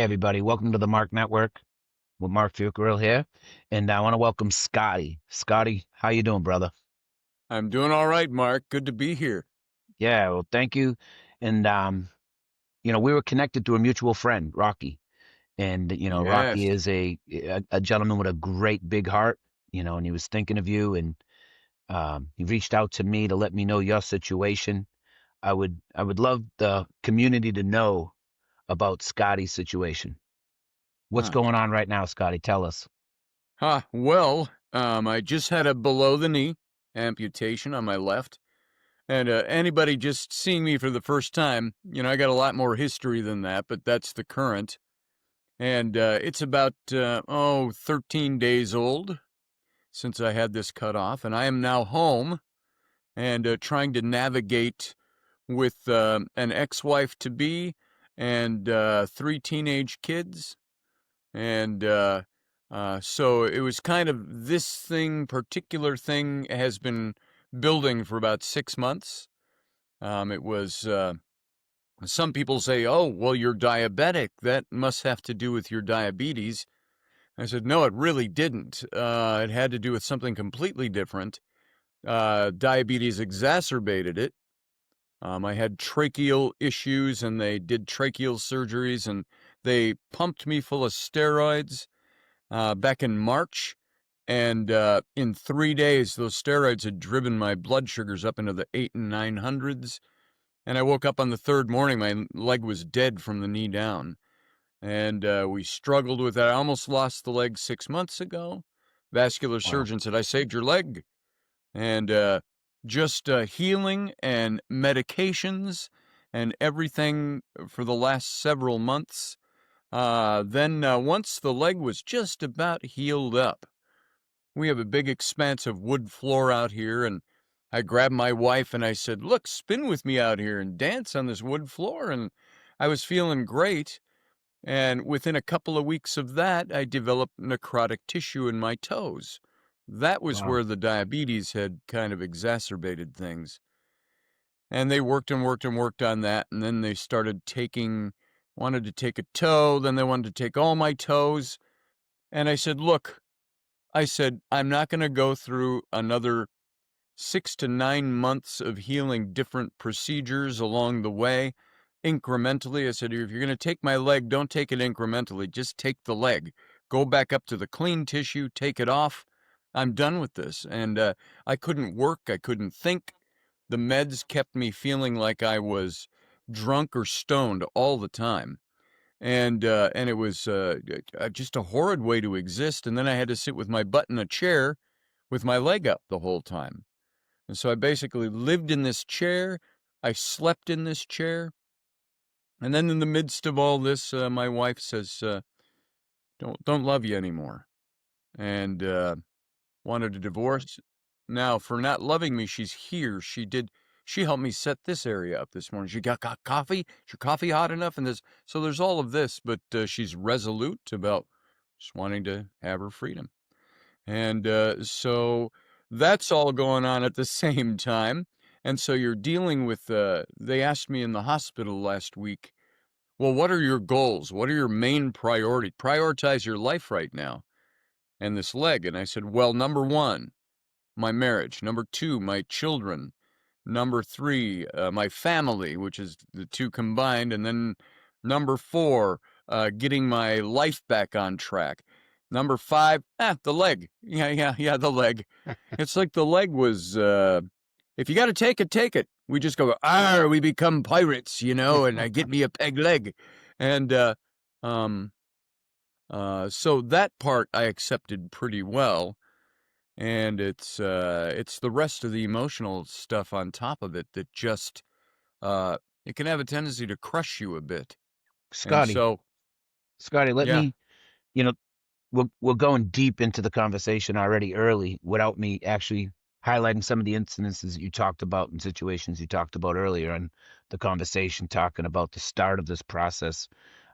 everybody. Welcome to the Marc Network with Marc Fucarile here. And I want to welcome Scotty. Scotty, how you doing, brother? I'm doing all right, Mark. Good to be here. Yeah, well, thank you. And we were connected through a mutual friend, Rocky. And Rocky Yes. is a gentleman with a great big heart, and he was thinking of you, and he reached out to me to let me know your situation. I would love the community to know about Scotty's situation. What's Huh. going on right now, Scotty? Tell us. I just had a below the knee amputation on my left. And anybody just seeing me for the first time, I got a lot more history than that, but that's the current. And it's about, 13 days old since I had this cut off. And I am now home and trying to navigate with an ex-wife to be and three teenage kids. And so it was kind of particular thing has been building for about 6 months. It was, some people say, oh, well, you're diabetic. That must have to do with your diabetes. I said, no, it really didn't. It had to do with something completely different. Diabetes exacerbated it. I had tracheal issues and they did tracheal surgeries and they pumped me full of steroids back in March. And in 3 days, those steroids had driven my blood sugars up into the 800s and 900s. And I woke up on the third morning, my leg was dead from the knee down. And we struggled with that. I almost lost the leg 6 months ago. Vascular Wow. surgeon said, I saved your leg. And just healing and medications and everything for the last several months. Then once the leg was just about healed up, we have a big expanse of wood floor out here, and I grabbed my wife and I said, look, spin with me out here and dance on this wood floor. And I was feeling great. And within a couple of weeks of that, I developed necrotic tissue in my toes. That was Wow. where the diabetes had kind of exacerbated things. And they worked and worked and worked on that. And then they wanted to take a toe. Then they wanted to take all my toes. And I said, look, I'm not going to go through another 6 to 9 months of healing different procedures along the way, incrementally. I said, if you're going to take my leg, don't take it incrementally. Just take the leg. Go back up to the clean tissue, take it off. I'm done with this. And I couldn't work. I couldn't think. The meds kept me feeling like I was drunk or stoned all the time. And it was just a horrid way to exist. And then I had to sit with my butt in a chair with my leg up the whole time. And so I basically lived in this chair. I slept in this chair. And then in the midst of all this, my wife says, don't love you anymore. And wanted a divorce. Now, for not loving me, she's here. She helped me set this area up this morning. She got coffee. Is your coffee hot enough? And so there's all of this, but she's resolute about just wanting to have her freedom. And so that's all going on at the same time. And so you're dealing with, they asked me in the hospital last week, well, what are your goals? What are your main priorities? Prioritize your life right now and this leg. And I said, well, number one, my marriage. Number two, my children. Number three, my family, which is the two combined. And then number four, getting my life back on track. Number five, the leg. Yeah, the leg. It's like the leg was, if you got to take it, take it. We just go, we become pirates, and I get me a peg leg. And um, so that part I accepted pretty well. And it's the rest of the emotional stuff on top of it that just it can have a tendency to crush you a bit. And Scotty, so, Scotty, let yeah, me, you know, we're going deep into the conversation already early without me actually highlighting some of the incidences that you talked about and situations you talked about earlier in the conversation, talking about the start of this process.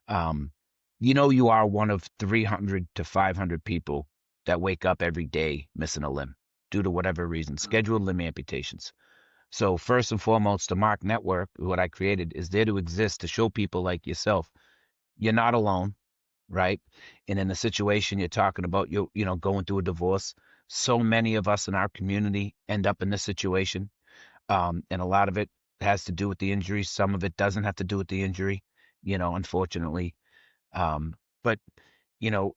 Um, you are one of 300 to 500 people that wake up every day missing a limb due to whatever reason, scheduled limb amputations. So first and foremost, the Marc Network, what I created, is there to exist to show people like yourself, you're not alone. right? And in the situation you're talking about, going through a divorce, so many of us in our community end up in this situation. And a lot of it has to do with the injury. Some of it doesn't have to do with the injury, unfortunately. Um, but, you know,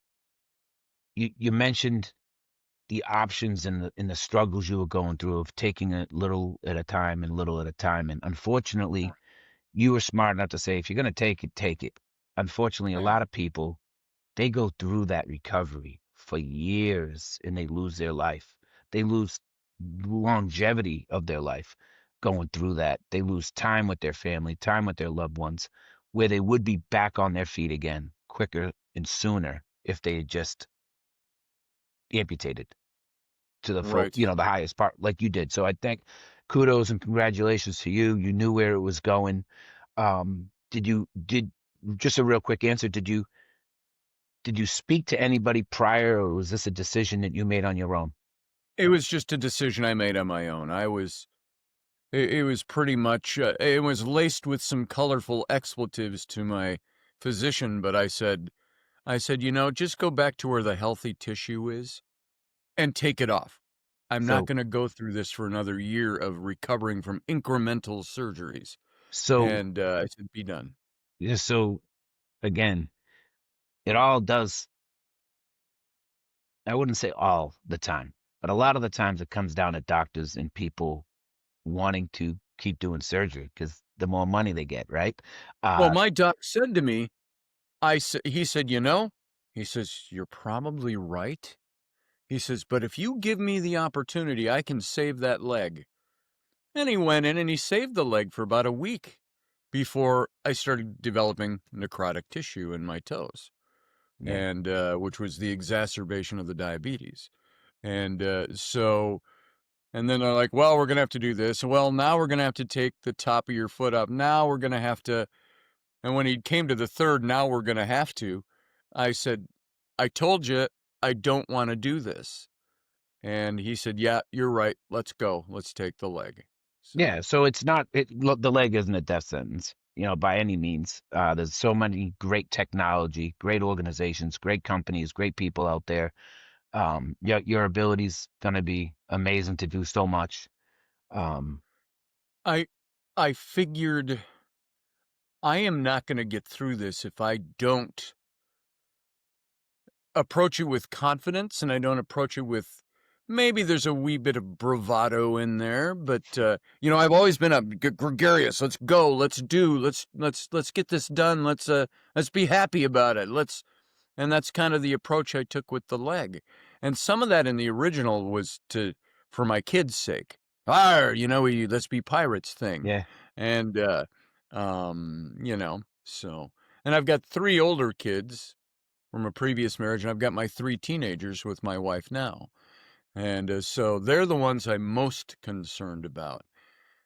you mentioned the options and the struggles you were going through of taking it little at a time and little at a time. And unfortunately, you were smart enough to say, if you're going to take it, take it. Unfortunately, a Yeah. lot of people, they go through that recovery for years and they lose their life. They lose longevity of their life going through that. They lose time with their family, time with their loved ones, where they would be back on their feet again quicker and sooner if they had just amputated to the full, Right. the highest part like you did. So I think kudos and congratulations to you. You knew where it was going. Did just a real quick answer, did you speak to anybody prior, or was this a decision that you made on your own? It was just a decision I made on my own. It was pretty much, it was laced with some colorful expletives to my physician, but I said, just go back to where the healthy tissue is and take it off. I'm not So gonna go through this for another year of recovering from incremental surgeries. so And, I said, "Be done." yeah, so again, it all does, I wouldn't say all the time, but a lot of the times it comes down to doctors and people wanting to keep doing surgery because the more money they get, right? Well, Uh my doc said to me, he said, he says, "You're probably right." He says, "But if you give me the opportunity, I can save that leg." And he went in and he saved the leg for about a week before I started developing necrotic tissue in my toes, yeah. and which was the exacerbation of the diabetes. And and then they're like, "Well, we're gonna have to do this. Well, now we're gonna have to take the top of your foot up. Now we're gonna have to." And when he came to the third, "Now we're gonna have to," I said, "I told you I don't want to do this." And he said, "Yeah, you're right. Let's go. Let's take the leg." Yeah, So so it's not look, the leg isn't a death sentence, by any means. There's so many great technology, great organizations, great companies, great people out there. Your ability's gonna be amazing to do so much. Um, I I figured I am not going to get through this if I don't approach it with confidence and I don't approach it with, maybe there's a wee bit of bravado in there, but I've always been a gregarious. Let's go, let's do, let's get this done. Let's be happy about it. And that's kind of the approach I took with the leg. And some of that in the original was for my kids' sake. Let's be pirates thing. yeah, And so, and I've got 3 older kids from a previous marriage, and I've got my 3 teenagers with my wife now. And so they're the ones I'm most concerned about.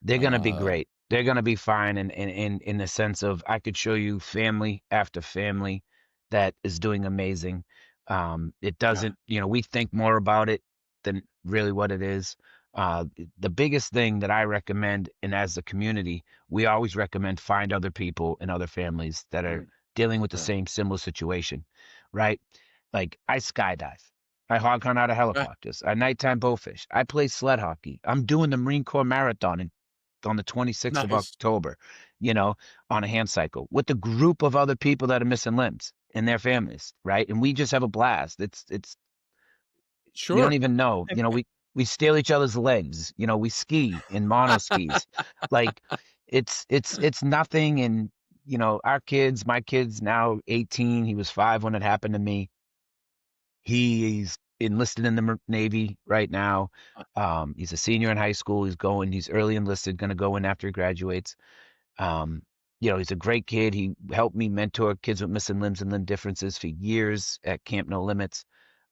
they're gonna be Uh, great. They're gonna be fine in the sense of I could show you family after family that is doing amazing. It yeah, doesn't, we think more about it than really what it is. The biggest thing that I recommend, and as a community, we always recommend find other people and other families that are right, dealing with the yeah. same similar situation, right? Like I skydive. I hog hunt out of Ah, helicopters. I nighttime bowfish. I play sled hockey. I'm doing the Marine Corps Marathon on the 26th of nice. October, you know, on a hand cycle with a group of other people that are missing limbs and their families, right? And we just have a blast. It's you don't Sure. even know, And we steal each other's legs, we ski in mono skis. Like it's nothing. And my kid's now 18. He was 5 when it happened to me. He's enlisted in the Navy right now. He's a senior in high school. He's early enlisted, going to go in after he graduates. Um, he's a great kid. He helped me mentor kids with missing limbs and limb differences for years at Camp No Limits.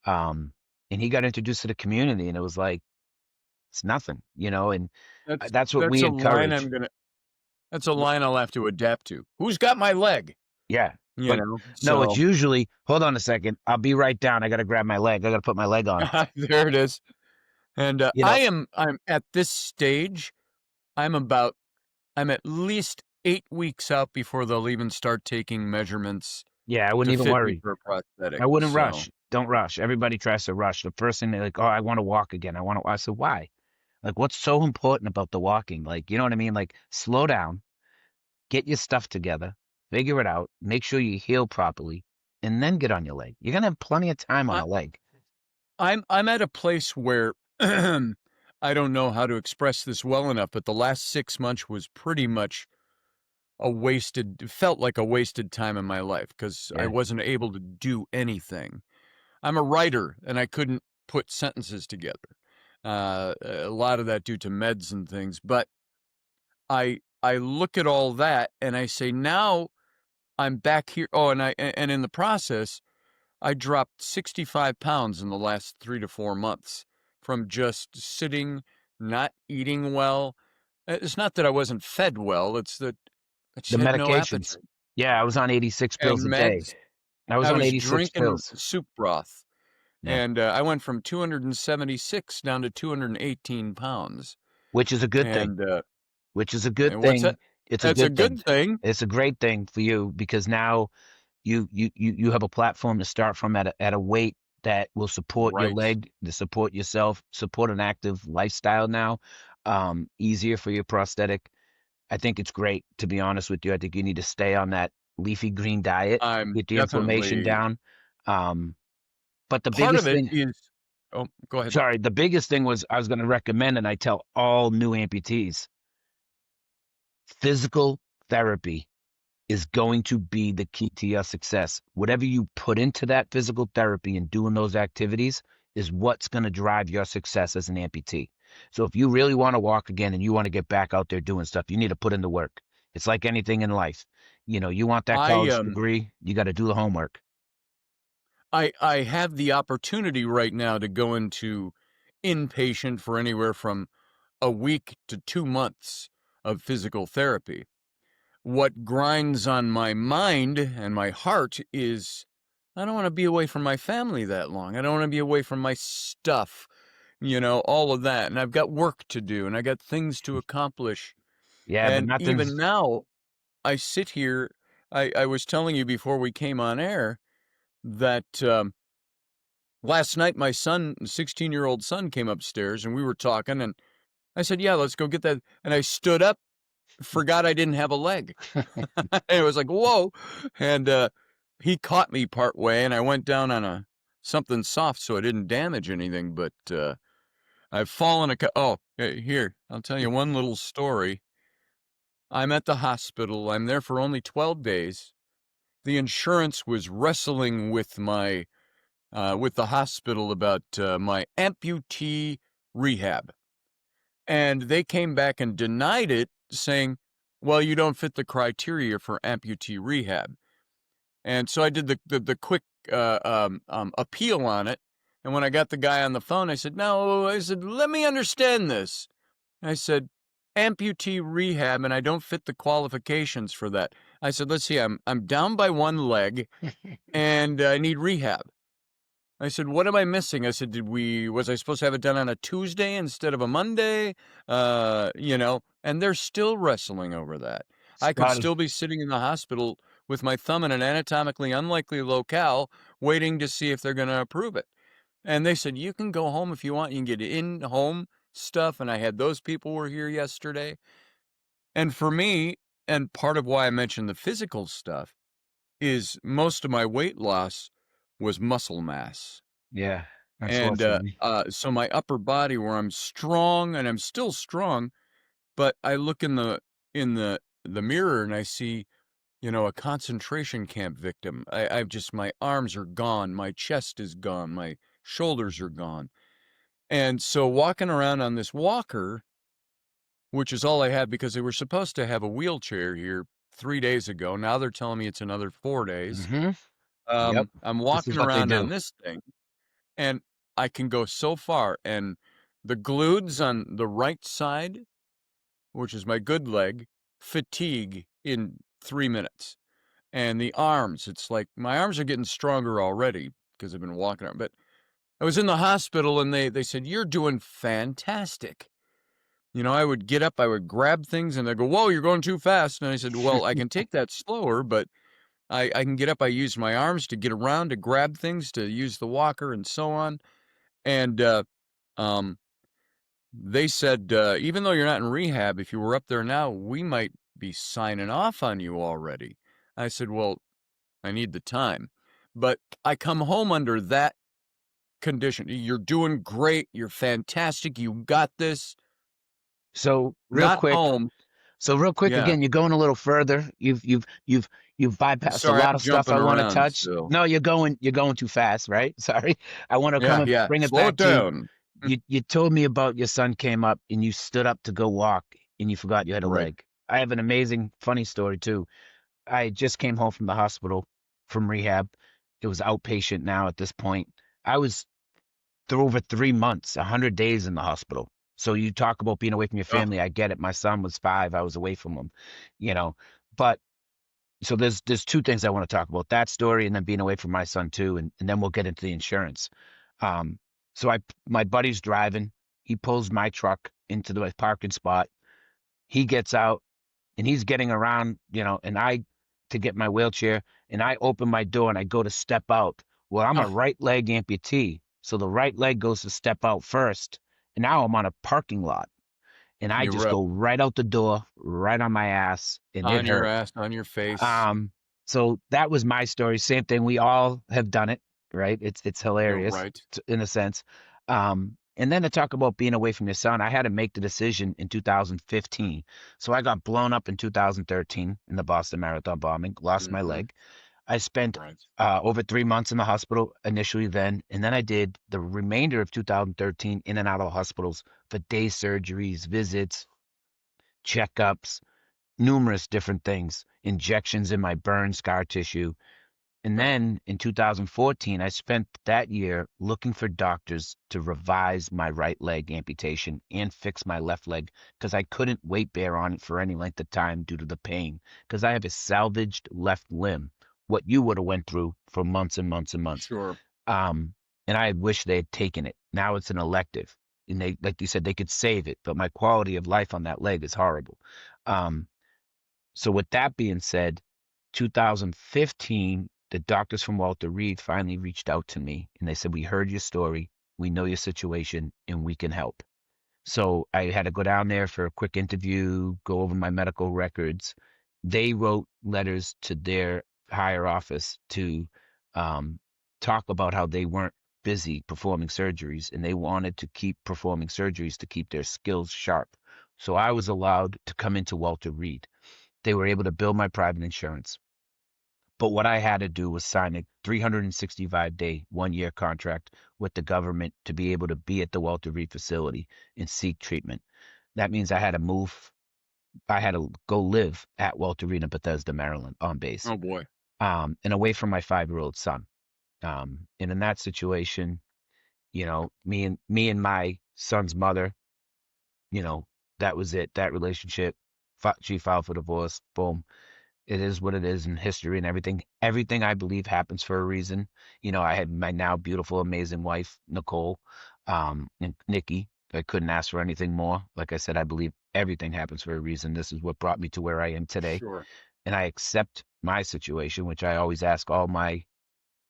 Um, and he got introduced to the community, and it was like, it's nothing, and that's that's what that's we a line encourage. that's a Wh- line I'll have to adapt to. "Who's got my leg?" Yeah. But no, it's So usually, hold on a second. I'll be right down. I got to grab my leg. I got to put my leg on. there it is. And You know, I'm at this stage, I'm about I'm at least 8 weeks out before they'll even start taking measurements Yeah, I wouldn't to even fit me worry. for a prosthetic, I wouldn't so rush. Don't rush. Everybody tries to rush. The first thing they're like, "Oh, I want to walk again. I want to." I said, "Why? Like, what's so important about the walking? Like, you know what I mean? Like, slow down, get your stuff together, figure it out, make sure you heal properly, and then get on your leg. You're gonna have plenty of time on I a leg." I'm at a place where I don't know how to express this well enough, but the last 6 months was pretty much felt like a wasted time in my life because I Yeah. wasn't able to do anything. I'm a writer, and I couldn't put sentences together. A lot of that due to meds and things, but I look at all that and I say, now I'm back here. Oh, and in the process, I dropped 65 pounds in the last 3 to 4 months from just sitting, not eating well. It's not that I wasn't fed well, it's that I just The had no medications. appetite. Yeah, I was on 86 And pills a day. meds, I was I on was 86 drinking pills. soup broth, Yeah. and I went from 276 down to 218 pounds. Which is a good thing. And Which is a good what's that? thing. It's a That's a good thing. good thing. It's a great thing for you because now you have a platform to start from at a weight that will support your Right. leg, to support yourself, support an active lifestyle now. Easier for your prosthetic. I think it's great, to be honest with you. I think you need to stay on that leafy green diet, I'm get the inflammation definitely down. Um, but the part of biggest it thing, is oh, go ahead. sorry, the biggest thing was I was going to recommend, and I tell all new amputees, physical therapy is going to be the key to your success. Whatever you put into that physical therapy and doing those activities is what's going to drive your success as an amputee. So if you really want to walk again and you want to get back out there doing stuff, you need to put in the work. It's like anything in life. You know, you want that I college um degree, you got to do the homework. I have the opportunity right now to go into inpatient for anywhere from a week to 2 months of physical therapy. What grinds on my mind and my heart is I don't want to be away from my family that long. I don't want to be away from my stuff, all of that. And I've got work to do and I got things to accomplish. Yeah, but And even nothing's now, I sit here. I was telling you before we came on air that last night my 16-year-old son, came upstairs and we were talking. And I said, "Yeah, let's go get that." And I stood up, forgot I didn't have a leg. And it was like, whoa. And he caught me part way, and I went down on something soft so I didn't damage anything. But I've fallen. Oh, here, I'll tell you one little story. I'm at the hospital. I'm there for only 12 days. The insurance was wrestling with with the hospital about my amputee rehab. And they came back and denied it, saying, well, you don't fit the criteria for amputee rehab. And so I did the quick appeal on it. And when I got the guy on the phone, I said, "No," I said, "let me understand this." I said, "Amputee rehab, and I don't fit the qualifications for that." I said, "Let's see, I'm down by one leg, and I need rehab." I said, "What am I missing?" I said, was I supposed to have it done on a Tuesday instead of a Monday?" And they're still wrestling over that. I could Scotty. still be sitting in the hospital with my thumb in an anatomically unlikely locale waiting to see if they're going to approve it. And they said, "You can go home if you want. You can get in home stuff." And I had those people were here yesterday. And for me, and part of why I mentioned the physical stuff is most of my weight loss was muscle mass. Yeah, that's And, awesome. so my upper body where I'm strong and I'm still strong, but I look in the mirror and I see, a concentration camp victim. I've just my arms are gone, my chest is gone, my shoulders are gone. And so walking around on this walker, which is all I had because they were supposed to have a wheelchair here 3 days ago. Now they're telling me it's another 4 days. Hmm. Yep. I'm This is walking what they around do. on this thing. And I can go so far, and the glutes on the right side, which is my good leg, fatigue in 3 minutes. And the arms, it's like my arms are getting stronger already because I've been walking around. But I was in the hospital and they said, "You're doing fantastic." I would get up, I would grab things and they go, "Whoa, you're going too fast." And I said, "Well, I can take that slower, but I can get up, I use my arms to get around, to grab things, to use the walker, and so on, and, um, they said, "Even though you're not in rehab, if you were up there now, we might be signing off on you already." I said, "Well, I need the time." But I come home under that condition. "You're doing great, you're fantastic, you got this." So Not home. real quick Yeah. again, you're going a little further. You've bypassed a Sorry, lot I'm of stuff I jumping want to around touch. still. No, you're going too fast, right? Sorry. I want to Yeah, yeah. bring it Slow it back to down. you told me about your son came up and you stood up to go walk and you forgot you had a Right. leg. I have an amazing funny story too. I just came home from the hospital from rehab. It was outpatient now at this point. I was through over 3 months, 100 days in the hospital. So you talk about being away from your Oh, family. I get it. My son was 5. I was away from him, you know. But so there's two things I want to talk about: that story and then being away from my son too, and then we'll get into the insurance. Um, so my buddy's driving. He pulls my truck into the parking spot. He gets out and he's getting around, and I to get my wheelchair and I open my door and I go to step out. Well, I'm a oh, right leg amputee. So the right leg goes to step out first. And now I'm on a parking lot and I you're just up go right out the door, right on my ass, and it on your hurt. ass, on your face. Um, so that was my story. Same thing. We all have done it, right? It's You're hilarious right. in a sense. And then to talk about being away from your son, I had to make the decision in 2015. So I got blown up in 2013 in the Boston Marathon bombing, lost my Mhm. leg. I spent Right. over 3 months in the hospital initially then, and then I did the remainder of 2013 in and out of hospitals for day surgeries, visits, checkups, numerous different things, injections in my burn scar tissue. And Right. then in 2014, I spent that year looking for doctors to revise my right leg amputation and fix my left leg because I couldn't weight bear on it for any length of time due to the pain because I have a salvaged left limb, what you would have went through for months and months and months. Sure. Um, and I wish they had taken it. Now it's an elective. And they, like you said, they could save it, but my quality of life on that leg is horrible. Um, so with that being said, 2015, the doctors from Walter Reed finally reached out to me and they said, "We heard your story, we know your situation, and we can help." So I had to go down there for a quick interview, go over my medical records. They wrote letters to their higher office to um, talk about how they weren't busy performing surgeries and they wanted to keep performing surgeries to keep their skills sharp. So I was allowed to come into Walter Reed. They were able to bill my private insurance. But what I had to do was sign a 365-day, 1 year contract with the government to be able to be at the Walter Reed facility and seek treatment. That means I had to move. I had to go live at Walter Reed in Bethesda, Maryland, on base, Oh boy. and away from my 5-year-old son. And in that situation, me and my son's mother, you know, that was it. That relationship. She filed for divorce. Boom. It is what it is in history and everything. Everything I believe happens for a reason. I had my now beautiful, amazing wife, Nicole, and Nikki. I couldn't ask for anything more. Like I said, I believe everything happens for a reason. This is what brought me to where I am today. Sure. And I accept my situation, which I always ask all my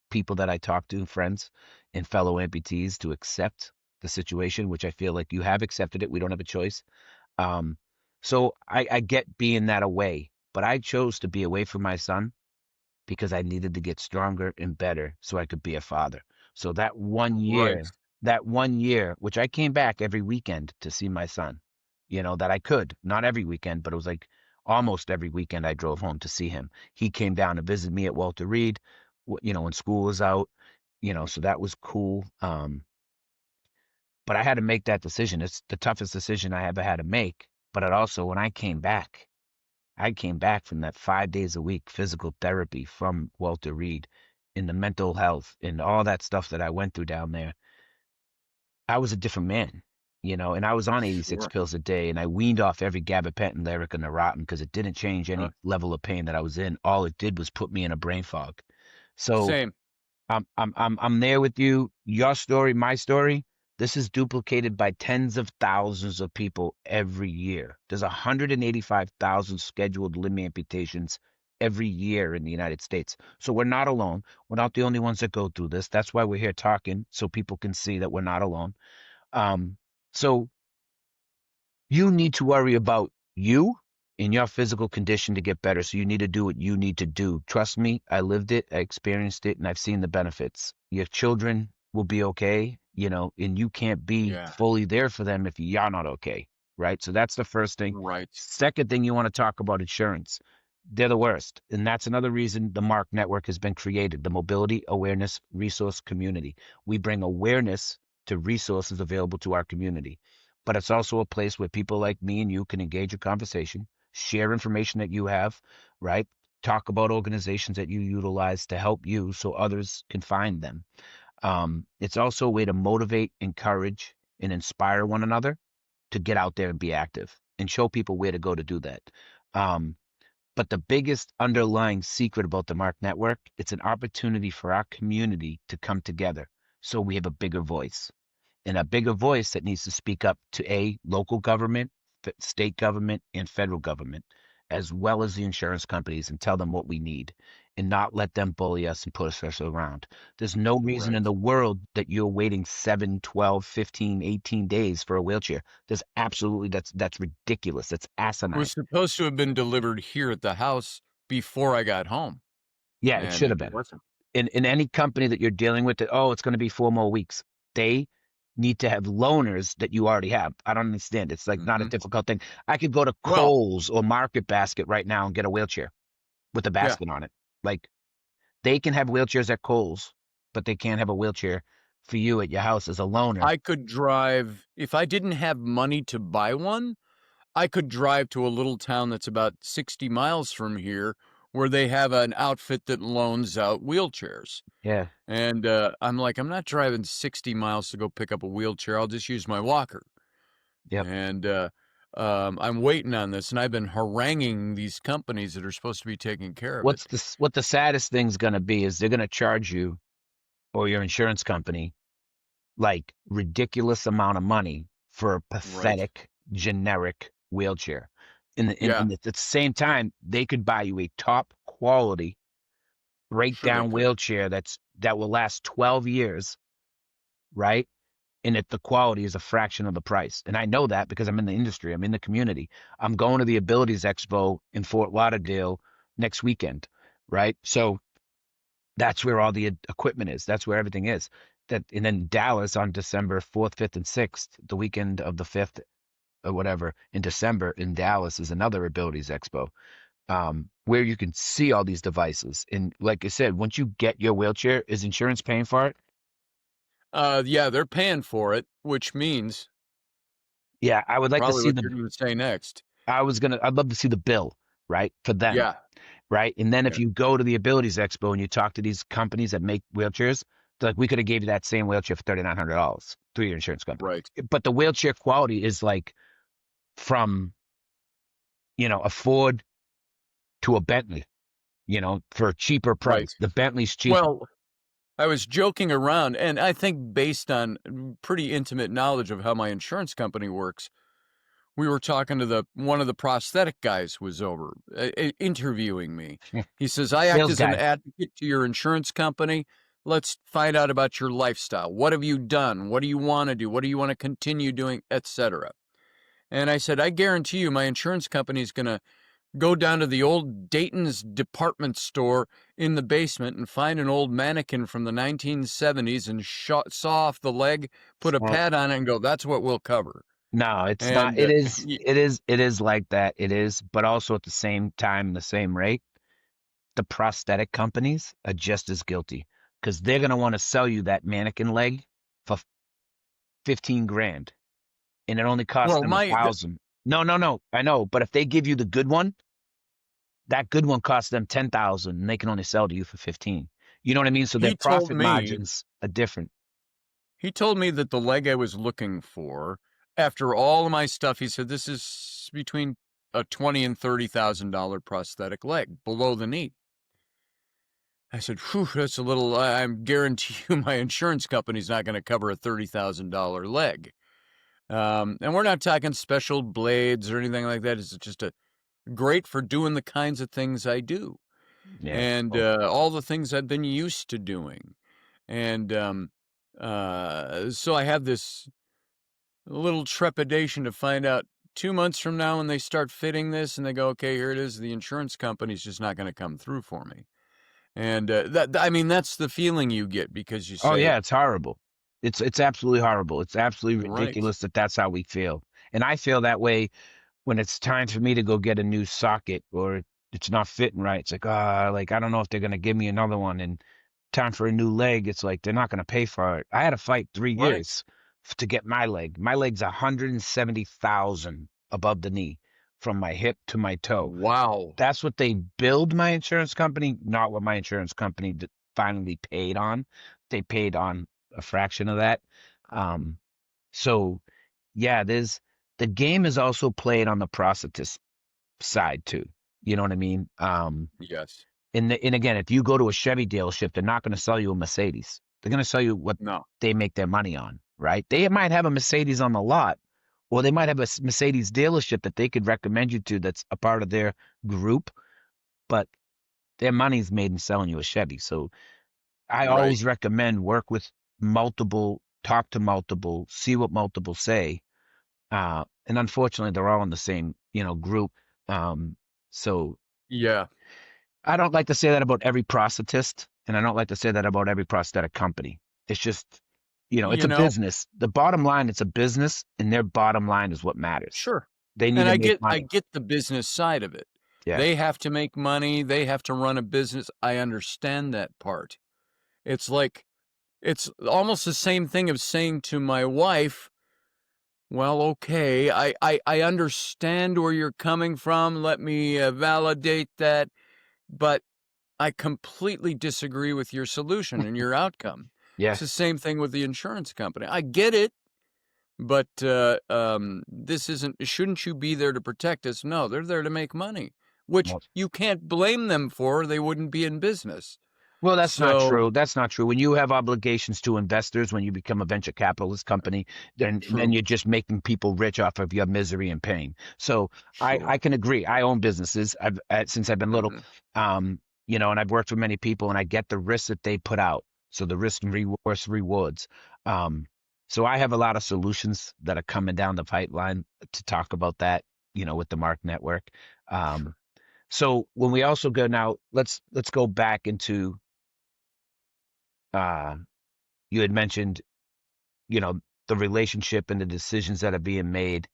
people that I talk to, friends and fellow amputees, to accept the situation, which I feel like you have accepted it. We don't have a choice. Um, so I get being that away, but I chose to be away from my son because I needed to get stronger and better so I could be a father. So Right. that 1 year, which I came back every weekend to see my son, that I could, not every weekend, but it was like almost every weekend I drove home to see him. He came down to visit me at Walter Reed, when school was out, so that was cool. But I had to make that decision. It's the toughest decision I ever had to make. But it also, when I came back from that 5 days a week physical therapy from Walter Reed in the mental health and all that stuff that I went through down there. I was a different man, and I was on 86 Sure. pills a day and I weaned off every gabapentin, Lyrica, and Neurontin because it didn't change Uh, any level of pain that I was in. All it did was put me in a brain fog. So Same. I'm there with you. Your story, my story. This is duplicated by tens of thousands of people every year. There's 185,000 scheduled limb amputations every year in the United States. So we're not alone. We're not the only ones that go through this. That's why we're here talking, so people can see that we're not alone. Um, so you need to worry about you and your physical condition to get better. So you need to do what you need to do. Trust me, I lived it, I experienced it, and I've seen the benefits. Your children will be okay, and you can't be Yeah. fully there for them if you're not okay, right? So that's the first thing. Right. Second thing you want to talk about insurance. They're the worst. And that's another reason the Mark Network has been created, the Mobility Awareness Resource Community. We bring awareness to resources available to our community. But it's also a place where people like me and you can engage a conversation, share information that you have, right? Talk about organizations that you utilize to help you so others can find them. It's also a way to motivate, encourage, and inspire one another to get out there and be active and show people where to go to do that. Um, but the biggest underlying secret about the Mark Network, it's an opportunity for our community to come together so we have a bigger voice and a bigger voice that needs to speak up to local government, state government, and federal government, as well as the insurance companies, and tell them what we need and not let them bully us and push us around. There's no reason in Right. the world that you're waiting 7, 12, 15, 18 days for a wheelchair. There's absolutely, that's ridiculous. That's It was asinine. supposed to have been delivered here at the house before I got home, Yeah, it and should it have been. wasn't. In any company that you're dealing with, that, oh, it's going to be 4 more weeks. They need to have loaners that you already have. I don't understand. It's like not a Mhm. difficult thing. I could go to Well, Kohl's or Market Basket right now and get a wheelchair with a yeah, basket on it. Like they can have wheelchairs at Kohl's, but they can't have a wheelchair for you at your house as a loaner. I could drive if I didn't have money to buy one, I could drive to a little town that's about 60 miles from here where they have an outfit that loans out wheelchairs. Yeah. And, I'm like, "I'm not driving 60 miles to go pick up a wheelchair, I'll just use my walker." Yep. And, I'm waiting on this, and I've been haranguing these companies that are supposed to be taking care of it. What the saddest thing's going to be is they're going to charge you or your insurance company like ridiculous amount of money for a Right. pathetic generic wheelchair. Yeah, At the same time, they could buy you a top quality sure they breakdown could. wheelchair that will last 12 years, right? And the quality is a fraction of the price. And I know that because I'm in the industry, I'm in the community. I'm going to the Abilities Expo in Fort Lauderdale next weekend, right? So that's where all the equipment is. That's where everything is. And then Dallas on December 4th, 5th, and 6th, the weekend of the 5th or whatever in December in Dallas is another Abilities Expo, where you can see all these devices. And like I said, once you get your wheelchair, is insurance paying for it? Yeah, they're paying for it, which means Yeah, I would like to probably see what you're gonna say next. I'd love to see the bill, right, for them, Yeah, right? And then if yeah, you go to the Abilities Expo and you talk to these companies that make wheelchairs, they're like, we could have gave you that same wheelchair for $3,900 through your insurance company. right, But the wheelchair quality is like from, a Ford to a Bentley, for a cheaper right. price. The Bentley's cheaper. Well, I was joking around, and I think based on pretty intimate knowledge of how my insurance company works, we were talking to the one of the prosthetic guys was over, interviewing me. He says, "I act Sales as an guy. advocate to your insurance company. Let's find out about your lifestyle. What have you done? What do you wanna do? What do you wanna continue doing, etcetera?" And I said, "I guarantee you my insurance company is gonna go down to the old Dayton's department store in the basement and find an old mannequin from the 1970s and saw off the leg, put a Well, pad on it, and go, 'That's what we'll cover.'" no, it's not. And, It is, y it is like that. It is, but also at the same time, the same rate, the prosthetic companies are just as guilty because they're going to want to sell you that mannequin leg for 15 grand and it only costs well, them a my the thousand. No, no, no. I know. But if they give you the good one, that good one costs them 10,000 and they can only sell to you for 15. You know what I mean? So their he told profit me margins are different. he told me that the leg I was looking for, after all of my stuff, he said, "This is between a 20 and $30,000 prosthetic leg below the knee." I said, "Whew, that's a little I'm guarantee you my insurance company's not gonna cover a $30,000 leg." And we're not talking special blades or anything like that, it's just a great for doing the kinds of things I do. Yeah. and Oh, all the things I've been used to doing. And so I have this little trepidation to find out 2 months from now when they start fitting this and they go, okay, here it is. The insurance company's just not going to come through for me. And I mean, that's the feeling you get because you oh say, yeah, it's horrible. It's absolutely horrible. It's absolutely right, ridiculous that that's how we feel. And I feel that way when it's time for me to go get a new socket or it's not fitting right. It's like, ah, like I don't know if they're gonna give me another one. And time for a new leg, it's like they're not gonna pay for it. I had to fight 3 years right. to get my leg. My leg's 170,000 above the knee from my hip to my toe. Wow. That's what they billed my insurance company, not what my insurance company finally paid on. They paid on a fraction of that. Um, so yeah, there's the game is also played on the prosthetist side too. You know what I mean? Yes. And again, if you go to a Chevy dealership, they're not going to sell you a Mercedes. They're going to sell you what No. they make their money on, right? They might have a Mercedes on the lot, or they might have a Mercedes dealership that they could recommend you to that's a part of their group, but their money's made in selling you a Chevy. So I Right. always recommend work with multiple, talk to multiple, see what multiple say. And unfortunately, they're all in the same, group. Um, so Yeah. I don't like to say that about every prosthetist, and I don't like to say that about every prosthetic company. It's just, it's You a know, business. The bottom line, it's a business, and their bottom line is what matters. sure. They need And to I make get I money. get the business side of it. Yeah. They have to make money, they have to run a business. I understand that part. It's like it's almost the same thing of saying to my wife, "Well, okay, I understand where you're coming from. Let me validate that, but I completely disagree with your solution and your outcome." Yeah. It's the same thing with the insurance company. I get it. But, this isn't shouldn't you be there to protect us? No, they're there to make money, which Well, you can't blame them for, they wouldn't be in business. well, that's not So true. That's not true. When you have obligations to investors, when you become a venture capitalist company, then true, you're just making people rich off of your misery and pain. So I sure. can agree. I own businesses. Since I've been little, Mhm. and I've worked with many people, and I get the risks that they put out. So the risk and rewards. Um, so I have a lot of solutions that are coming down the pipeline to talk about that, with the Mark Network. Um, Sure. so when we also go now, let's go back into uh, you had mentioned, you know, the relationship and the decisions that are being made.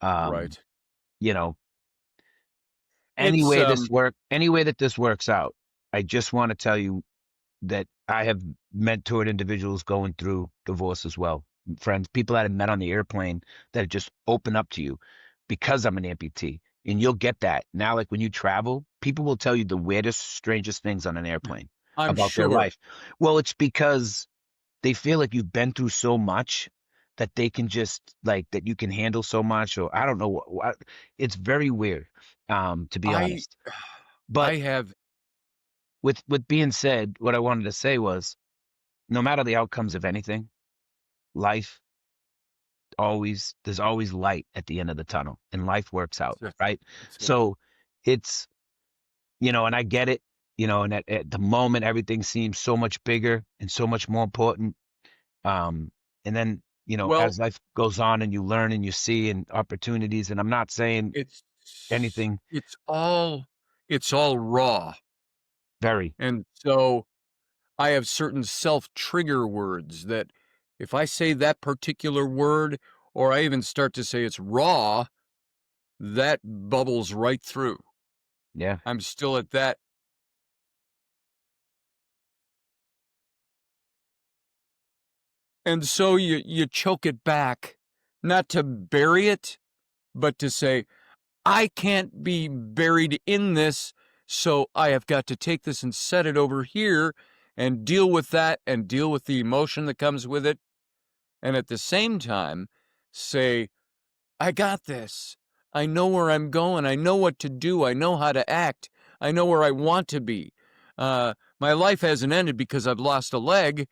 Um, Right. you know, It's, any way that this works out, I just want to tell you that I have mentored individuals going through divorce as well. Friends, people that I met on the airplane that just open up to you because I'm an amputee. And you'll get that. Now, like when you travel, people will tell you the weirdest, strangest things on an airplane I'm about their sure. life. Well, it's because they feel like you've been through so much that they can just like that you can handle so much, or I don't know what it's very weird, to be I honest. But I have with being said, what I wanted to say was no matter the outcomes of anything, life there's always light at the end of the tunnel and life works out, that's right? that's good. So it's and I get it, and at the moment everything seems so much bigger and so much more important. And then, Well, as life goes on and you learn and you see and opportunities, and I'm not saying it's anything it's all it's all raw, very, and so I have certain self-trigger words that if I say that particular word, or I even start to say it's raw, that bubbles right through. yeah. I'm still at that. And so you choke it back, not to bury it, but to say, I can't be buried in this, so I have got to take this and set it over here and deal with that and deal with the emotion that comes with it. And at the same time, say, I got this. I know where I'm going. I know what to do. I know how to act. I know where I want to be. My life hasn't ended because I've lost a leg.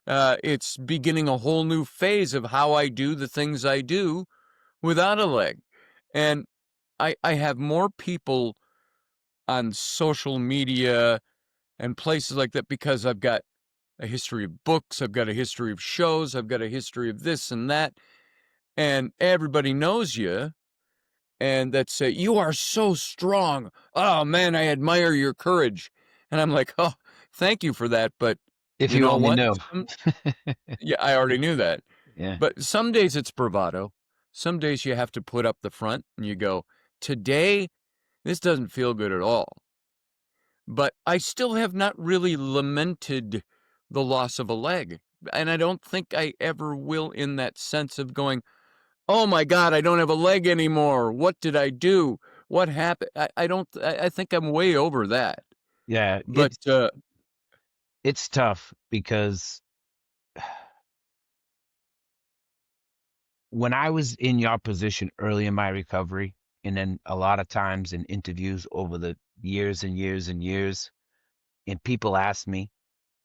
It's beginning a whole new phase of how I do the things I do without a leg. And I have more people on social media and places like that because I've got a history of books, I've got a history of shows, I've got a history of this and that, and everybody knows you, and that say, "You are so strong. Oh, man, I admire your courage." And I'm like, "Oh, thank you for that, but If you you know only what? knew. Yeah, I already knew that. Yeah. But some days it's bravado. Some days you have to put up the front and you go, "Today, this doesn't feel good at all." But I still have not really lamented the loss of a leg, and I don't think I ever will in that sense of going, "Oh my god, I don't have a leg anymore. What did I do? What happened?" I don't I think I'm way over that. Yeah, But, it's tough because when I was in your position early in my recovery, and then a lot of times in interviews over the years and years and years, and people ask me,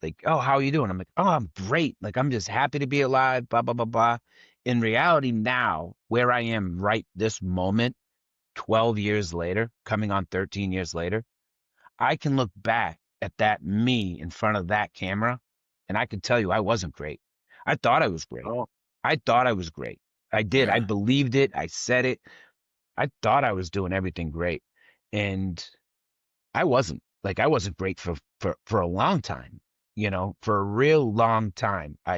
like, "Oh, how are you doing?" I'm like, "Oh, I'm great. Like, I'm just happy to be alive, blah, blah, blah, blah." In reality now, where I am right this moment, 12 years later, coming on 13 years later, I can look back at that me in front of that camera, and I can tell you I wasn't great. I thought I was great. oh, I thought I was great. I did. I yeah. believed it. I said it. I thought I was doing everything great. And I wasn't. Like I wasn't great for a long time, for a real long time. And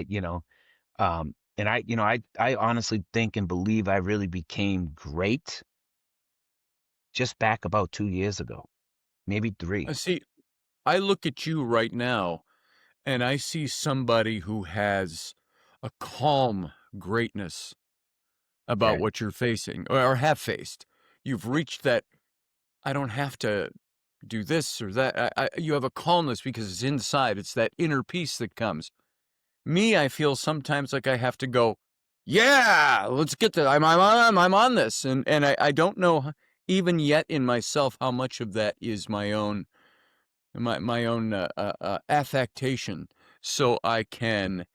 I honestly think and believe I really became great just back about 2 years ago, maybe three. See, I look at you right now, and I see somebody who has a calm greatness about Yeah. what you're facing or have faced. You've reached that, "I don't have to do this or that." You have a calmness because it's inside. It's that inner peace that comes. Me, I feel sometimes like I have to go, "Yeah, let's get that. I'm on this." And I don't know even yet in myself how much of that is my own affectation, so I can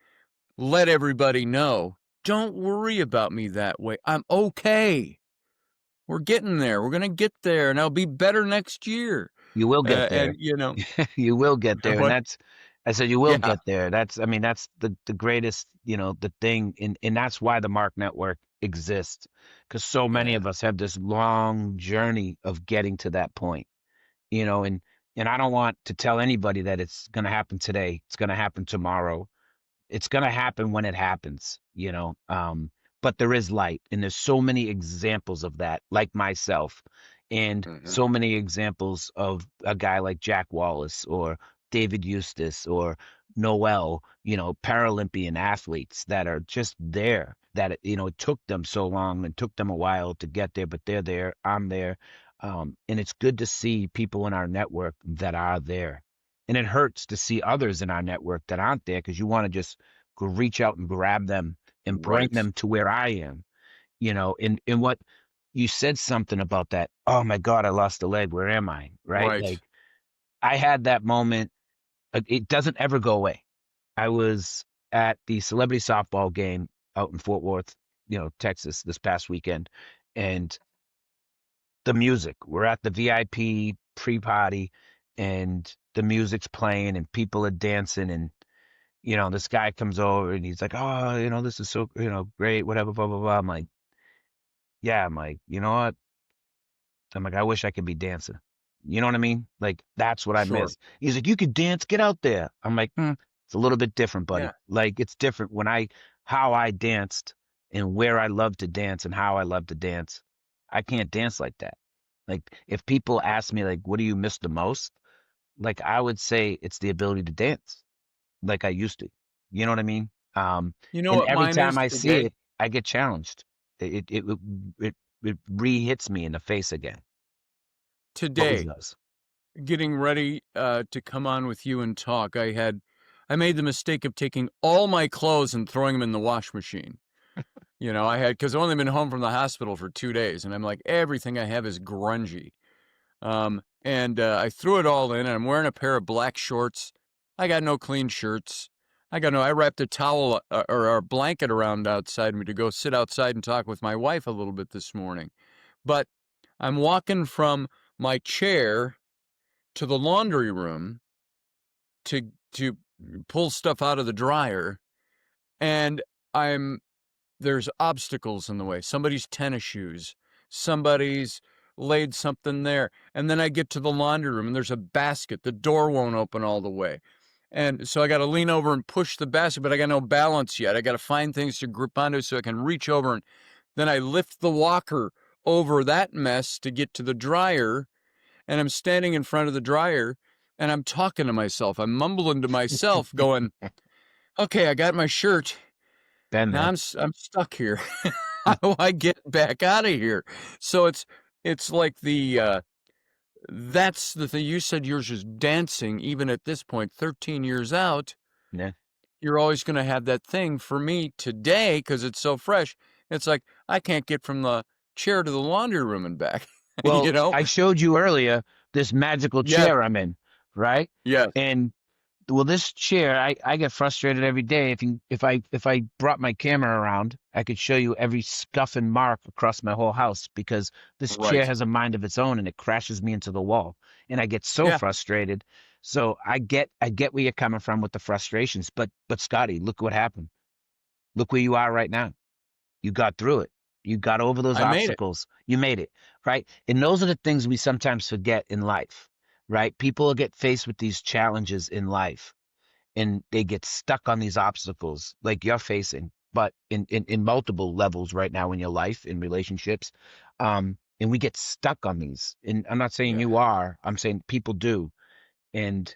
let everybody know, "Don't worry about me that way. I'm okay. We're getting there. We're gonna get there, and I'll be better next year." You will get And there. you know You will get there, and what? I said you will Yeah, get there. I mean, that's the greatest, the thing, and that's why the Mark Network exists, because so many yeah. of us have this long journey of getting to that point, and I don't want to tell anybody that it's going to happen today. It's going to happen tomorrow. It's going to happen when it happens. But there is light, and there's so many examples of that, like myself, and Mhm. so many examples of a guy like Jack Wallace or David Eustace or Noel, Paralympian athletes that are just there, that it took them so long and took them a while to get there, but they're there. I'm there. And it's good to see people in our network that are there, and it hurts to see others in our network that aren't there, because you want to just go reach out and grab them and bring Right, them to where I am, and what you said something about that. Oh my God, I lost a leg. Where am I? Right? right. Like I had that moment. It doesn't ever go away. I was at the celebrity softball game out in Fort Worth, Texas this past weekend, and the music. We're at the VIP pre-party, and the music's playing, and people are dancing, and this guy comes over, and he's like, "Oh, this is so, great, whatever, blah blah blah." I'm like, "Yeah," I'm like, "You know what?" I'm like, "I wish I could be dancing." You know what I mean? Like that's what I Sure. miss. He's like, "You could dance, get out there." I'm like, It's a little bit different, buddy. Yeah. Like it's different when how I danced and where I love to dance and how I love to dance. I can't dance like that. Like if people ask me like, what do you miss the most? Like I would say it's the ability to dance like I used to. You know what I mean? You know And what every mine time is I see today? it, I get challenged. It it re-hits me in the face again. Always Today, does. getting ready, to come on with you and talk, I made the mistake of taking all my clothes and throwing them in the wash machine. I had 'cause I've only been home from the hospital for 2 days, and I'm like, everything I have is grungy. And I threw it all in, and I'm wearing a pair of black shorts. I got no clean shirts. I wrapped a towel or a blanket around outside me to go sit outside and talk with my wife a little bit this morning. But I'm walking from my chair to the laundry room to pull stuff out of the dryer, and I'm there's obstacles in the way. Somebody's tennis shoes, somebody's laid something there, and then I get to the laundry room and there's a basket. The door won't open all the way. And so I got to lean over and push the basket, but I got no balance yet. I got to find things to grip onto so I can reach over, and then I lift the walker over that mess to get to the dryer, and I'm standing in front of the dryer and I'm talking to myself. I'm mumbling to myself going, "Okay, I got my shirt. Been Now there. I'm stuck here. How do I get back out of here?" So it's like that's the thing. You said yours is dancing even at this point, 13 years out. Yeah. You're always going to have that thing. For me today, because it's so fresh, it's like I can't get from the chair to the laundry room and back. Well, You know? I showed you earlier this magical Yes, chair I'm in, right? yes, And well, this chair, I get frustrated every day. If I brought my camera around, I could show you every scuff and mark across my whole house because this chair right. has a mind of its own and it crashes me into the wall. And I get so Yeah, frustrated. So I get where you're coming from with the frustrations. But Scotty, look what happened. Look where you are right now. You got through it. You got over those I made it. obstacles. You made it, right? And those are the things we sometimes forget in life, right? People get faced with these challenges in life and they get stuck on these obstacles like you're facing, but in multiple levels right now in your life, in relationships. And we get stuck on these. And I'm not saying Yeah. you are, I'm saying people do. And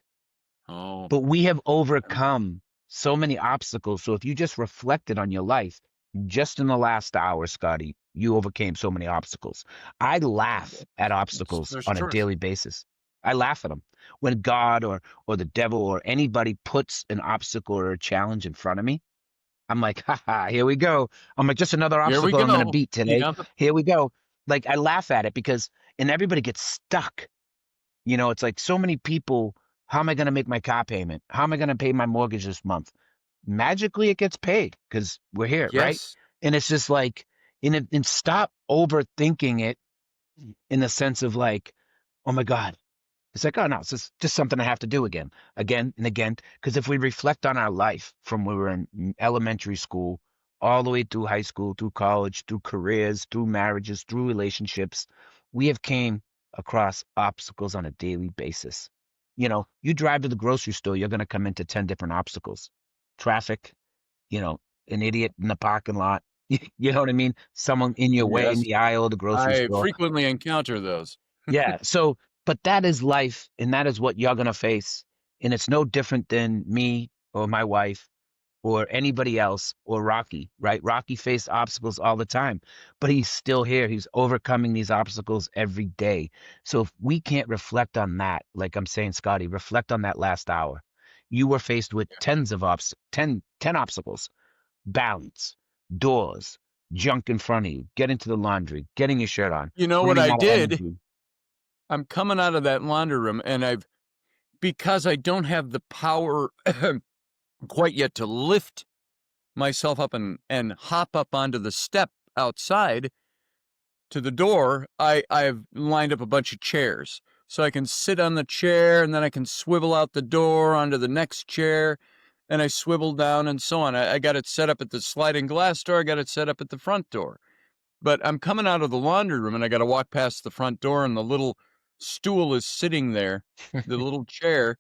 Oh, but we have overcome so many obstacles. So if you just reflected on your life, just in the last hour, Scotty, you overcame so many obstacles. I laugh at obstacles there's on a truth. daily basis. I laugh at them. When God or the devil or anybody puts an obstacle or a challenge in front of me, I'm like, haha, here we go. I'm like, just another Here we obstacle I'm gonna go. beat today. Yep. Here we go. Like I laugh at it because and everybody gets stuck. It's like so many people, how am I going to make my car payment? How am I going to pay my mortgage this month? Magically, it gets paid because we're here, right? Yes. And it's just like, and stop overthinking it in the sense of like, oh my God. It's like, oh no, it's just something I have to do again and again. Because if we reflect on our life from when we were in elementary school, all the way through high school, through college, through careers, through marriages, through relationships, we have came across obstacles on a daily basis. You drive to the grocery store, you're going to come into 10 different obstacles. Traffic, you know, an idiot in the parking lot. You know what I mean? Someone in your way in Yes. the aisle of the grocery I store. frequently encounter those. Yeah. So, but that is life, and that is what you're gonna face. And it's no different than me or my wife or anybody else or Rocky, right? Rocky faced obstacles all the time, but he's still here. He's overcoming these obstacles every day. So if we can't reflect on that, like I'm saying, Scotty, reflect on that last hour. You were faced with tens of 10 obstacles, balance, doors, junk in front of you, getting to the laundry, getting your shirt on, You know what running I out of did? energy. I'm coming out of that laundry room, and because I don't have the power quite yet to lift myself up and hop up onto the step outside to the door, I've lined up a bunch of chairs. So I can sit on the chair, and then I can swivel out the door onto the next chair, and I swivel down and so on. I got it set up at the sliding glass door. I got it set up at the front door. But I'm coming out of the laundry room, and I got to walk past the front door, and the little stool is sitting there, the little chair,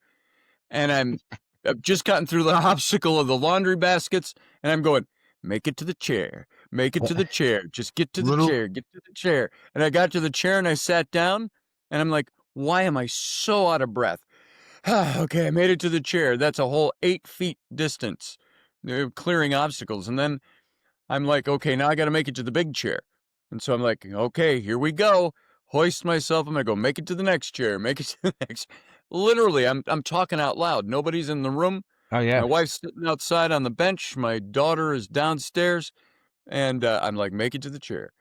and I've just gotten through the obstacle of the laundry baskets, and I'm going, make it to the chair, make it to the chair, just get to the Little chair, get to the chair. And I got to the chair and I sat down, and I'm like, why am I so out of breath? Okay, I made it to the chair. That's a whole 8 feet distance, clearing obstacles. And then I'm like, okay, now I got to make it to the big chair. And so I'm like, okay, here we go. Hoist myself. I'm gonna go make it to the next chair. Make it to the next. Literally, I'm talking out loud. Nobody's in the room. Oh My yeah. wife's sitting outside on the bench. My daughter is downstairs, and I'm like, make it to the chair.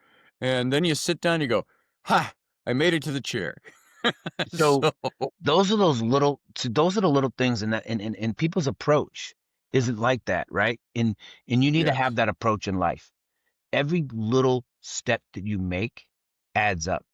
And then you sit down. You go, ha! I made it to the chair. So So those are the little things in that and people's approach isn't like that, right? And you need to have yes, that approach in life. Every little step that you make adds up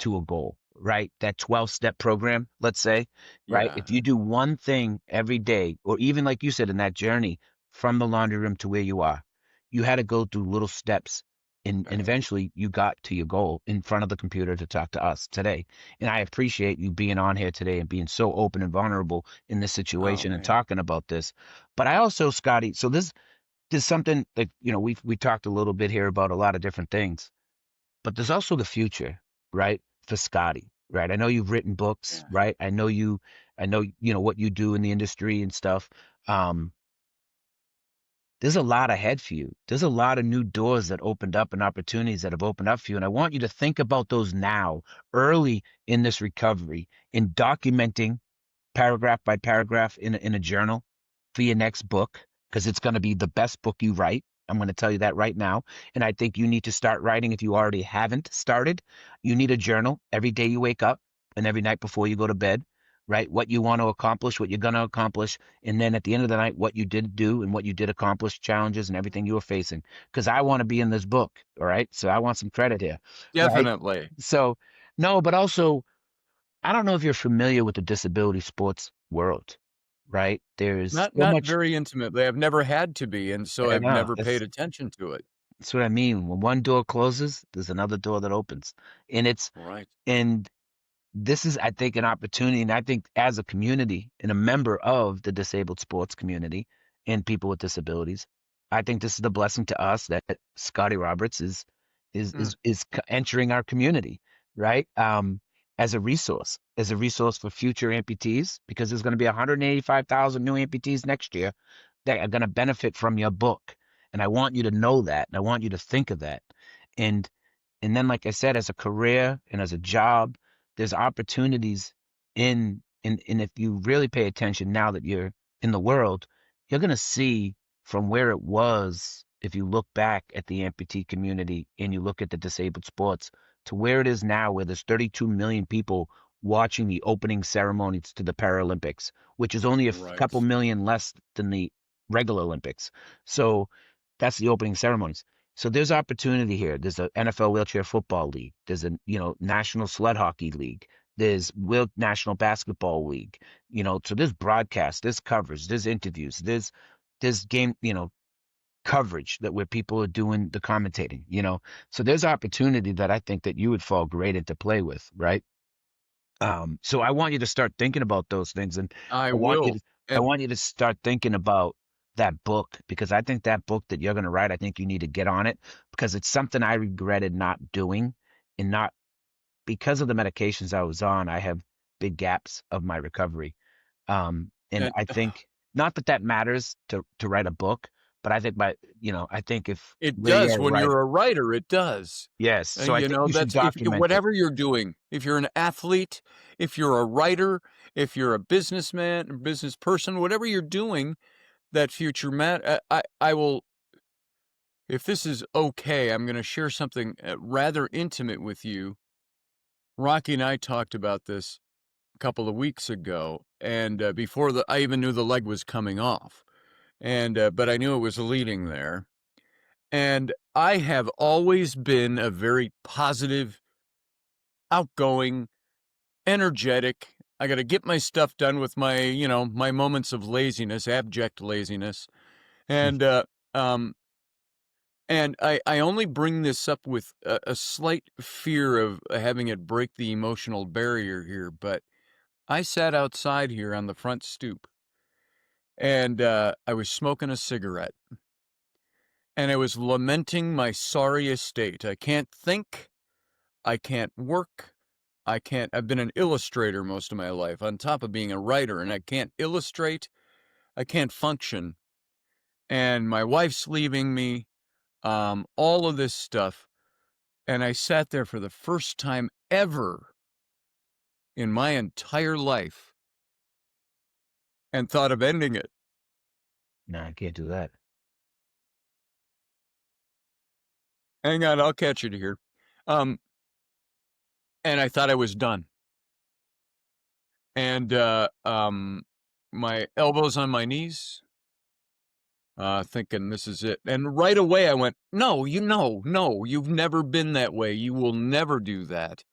to a goal. right? That 12-step program, let's say, right? Yeah. If you do one thing every day, or even like you said in that journey from the laundry room to where you are, you had to go through little steps. And Right. eventually you got to your goal in front of the computer to talk to us today. And I appreciate you being on here today and being so open and vulnerable in this Oh, situation and man. talking about this. But I also, Scotty, so there's something that, we talked a little bit here about a lot of different things, but there's also the future, right? For Scotty, right? I know you've written books, Yeah. right? I know, what you do in the industry and stuff. Um, there's a lot ahead for you. There's a lot of new doors that opened up and opportunities that have opened up for you. And I want you to think about those now, early in this recovery, in documenting paragraph by paragraph in a journal for your next book, because it's going to be the best book you write. I'm going to tell you that right now. And I think you need to start writing if you already haven't started. You need a journal every day you wake up and every night before you go to bed, right? What you want to accomplish, what you're going to accomplish. And then at the end of the night, what you did do and what you did accomplish, challenges and everything you were facing. Because I want to be in this book. All right. So I want some credit here. Right. Definitely. So, no, but also, I don't know if you're familiar with the disability sports world, right? There's Not so not much. very intimately. I've never had to be, and so I I've know never paid attention to it. that's what I mean. When one door closes, there's another door that opens, and Right. and this is, I think, an opportunity. And I think as a community and a member of the disabled sports community and people with disabilities, I think this is the blessing to us that Scotty Roberts Mm. entering our community, right? As a resource for future amputees, because there's going to be 185,000 new amputees next year that are going to benefit from your book. And I want you to know that, and I want you to think of that. And and then, like I said, as a career and as a job, there's opportunities and if you really pay attention now that you're in the world, you're gonna see from where it was, if you look back at the amputee community and you look at the disabled sports, to where it is now, where there's 32 million people watching the opening ceremonies to the Paralympics, which is only a couple Right. million less than the regular Olympics. So that's the opening ceremonies. So there's opportunity here. There's a NFL wheelchair football league. There's a national sled hockey league. There's national basketball league. So there's broadcast, there's coverage, there's interviews, there's game coverage that where people are doing the commentating. So there's opportunity that I think that you would fall great into play with, right? So I want you to start thinking about those things, and I I want you will. to I And want you to start thinking about that book, because I think that book that you're going to write, I think you need to get on it, because it's something I regretted not doing, and not because of the medications I was on. I have big gaps of my recovery. And and I think not that that matters to write a book, but I think I think if it where does you're when right, you're a writer, it does. yes. So I think you should That's if document it. whatever you're doing, if you're an athlete, if you're a writer, if you're a businessman, or business person, whatever you're doing, that future I will, if this is okay, I'm gonna share something, rather intimate with you. Rocky and I talked about this a couple of weeks ago, and, before I even knew the leg was coming off, and, but I knew it was leading there, and I have always been a very positive, outgoing, energetic. I gotta get my stuff done with my, my moments of laziness, abject laziness, and, um and I only bring this up with a slight fear of having it break the emotional barrier here, but I sat outside here on the front stoop, and, I was smoking a cigarette, and I was lamenting my sorry estate. I can't think, I can't work, I've been an illustrator most of my life on top of being a writer, and I can't illustrate, I can't function, and my wife's leaving me, all of this stuff. And I sat there for the first time ever in my entire life and thought of ending it. No, I can't do that. Hang on, I'll catch you to here. Um, and I thought I was done. And my elbows on my knees, thinking this is it. And right away I went, no, no, you've never been that way. You will never do that.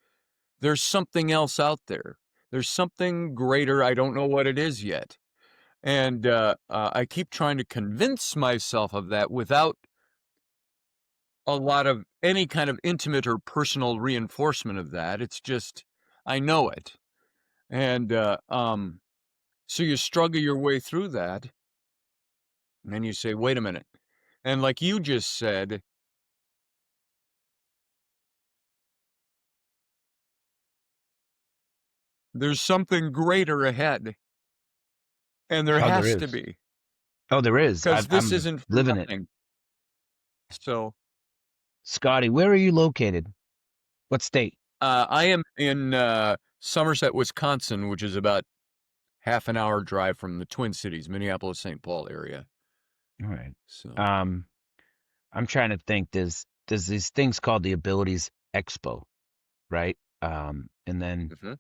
there's something else out there. There's something greater. I don't know what it is yet. And I keep trying to convince myself of that without a lot of any kind of intimate or personal reinforcement of that. It's just, I know it. And so you struggle your way through that. And then you say, wait a minute. And like you just said, there's something greater ahead. And there Oh, there has to is. be, Oh, there is. because this I'm isn't for living it. nothing. So Scotty, where are you located? What state? I am in Somerset, Wisconsin, which is about half an hour drive from the Twin Cities, Minneapolis, St. Paul area. All right. So, Um, I'm trying to think. There's these things called the Abilities Expo, right? And then mhm,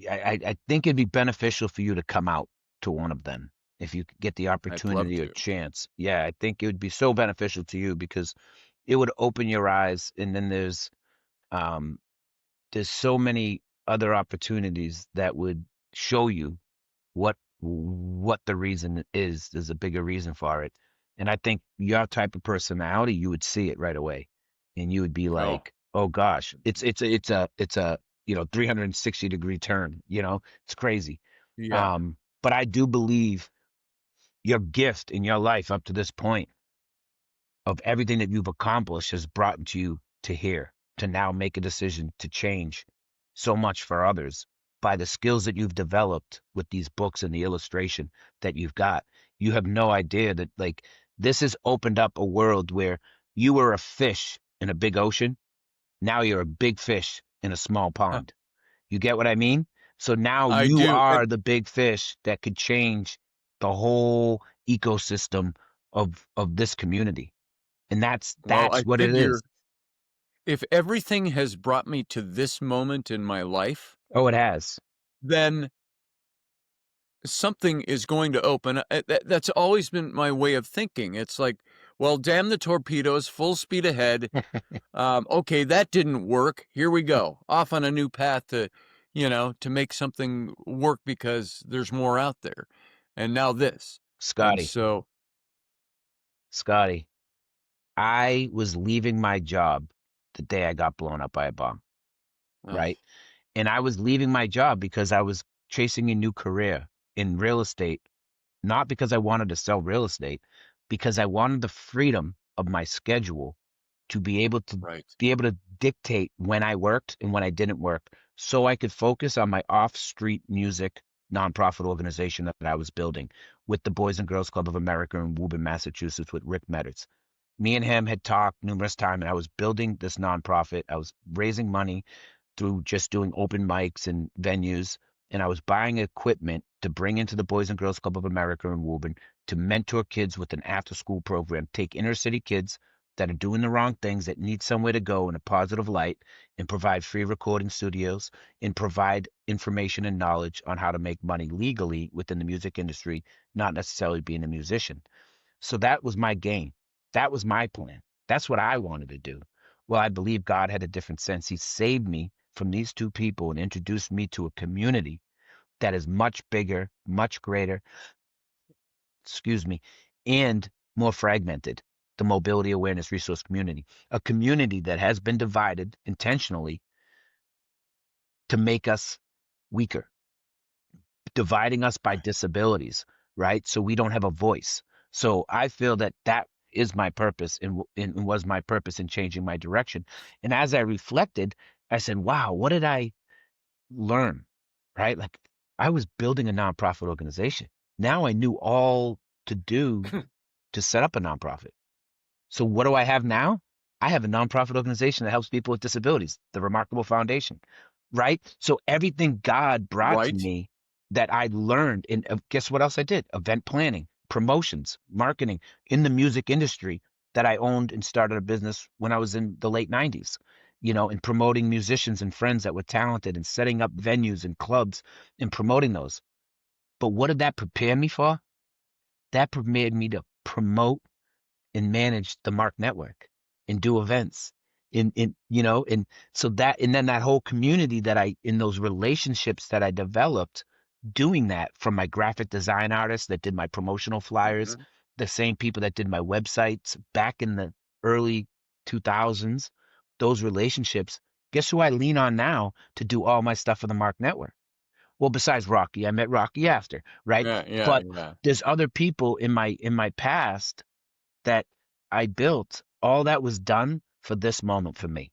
I think it'd be beneficial for you to come out to one of them if you could get the I'd love opportunity or to. chance. Yeah, I think it would be so beneficial to you because it would open your eyes. And then um there's so many other opportunities that would show you what the reason is. There's a bigger reason for it. And I think your type of personality, you would see it right away. And you would be Oh, like, oh gosh, it's a 360-degree turn, it's crazy. yeah. But I do believe your gift in your life up to this point of everything that you've accomplished has brought you to here, to now make a decision to change so much for others by the skills that you've developed with these books and the illustration that you've got. You have no idea that, like, this has opened up a world where you were a fish in a big ocean. Now you're a big fish in a small Huh, pond. You get what I mean? So now I you do. are the big fish that could change the whole ecosystem of this community. And that's Well, I that's what it figure is. if everything has brought me to this moment in my life, Oh, it has. then something is going to open. That's always been my way of thinking. It's like, well, damn the torpedoes, full speed ahead. Okay, that didn't work. Here we go, off on a new path to make something work because there's more out there. And now this. And Scotty, so, Scotty, I was leaving my job the day I got blown up by a bomb, oh, right? And I was leaving my job because I was chasing a new career in real estate, not because I wanted to sell real estate, because I wanted the freedom of my schedule to right. be able to dictate when I worked and when I didn't work so I could focus on my off-street music nonprofit organization that I was building with the Boys and Girls Club of America in Woburn, Massachusetts with Rick Metters. Me and him had talked numerous times, and I was building this nonprofit. I was raising money through just doing open mics and venues. And I was buying equipment to bring into the Boys and Girls Club of America in Woburn to mentor kids with an after school program, take inner city kids that are doing the wrong things, that need somewhere to go in a positive light, and provide free recording studios and provide information and knowledge on how to make money legally within the music industry, not necessarily being a musician. So that was my game. That was my plan. That's what I wanted to do. Well, I believe God had a different sense. He saved me from these two people and introduced me to a community that is much bigger, much greater, excuse me, and more fragmented. The mobility awareness resource community, a community that has been divided intentionally to make us weaker, dividing us by disabilities, right? So we don't have a voice. So I feel that that is my purpose and was my purpose in changing my direction. And as I reflected, I said, wow, what did I learn? Right? Like, I was building a nonprofit organization. Now I knew all to do to set up a nonprofit. So what do I have now? I have a nonprofit organization that helps people with disabilities, the Remarkable Foundation, right? So everything God brought to Right. me that I learned, and guess what else I did? Event planning, promotions, marketing in the music industry that I owned and started a business when I was in the late 90s, and promoting musicians and friends that were talented and setting up venues and clubs and promoting those. But what did that prepare me for? That prepared me to promote and manage the Mark Network and do events and so that, and then that whole community that in those relationships that I developed doing that, from my graphic design artists that did my promotional flyers, Mhm. the same people that did my websites back in the early 2000s, those relationships, guess who I lean on now to do all my stuff for the Mark Network? Well, besides Rocky, I met Rocky after, right? Yeah, yeah, But yeah. there's other people in my past that I built. All that was done for this moment for me.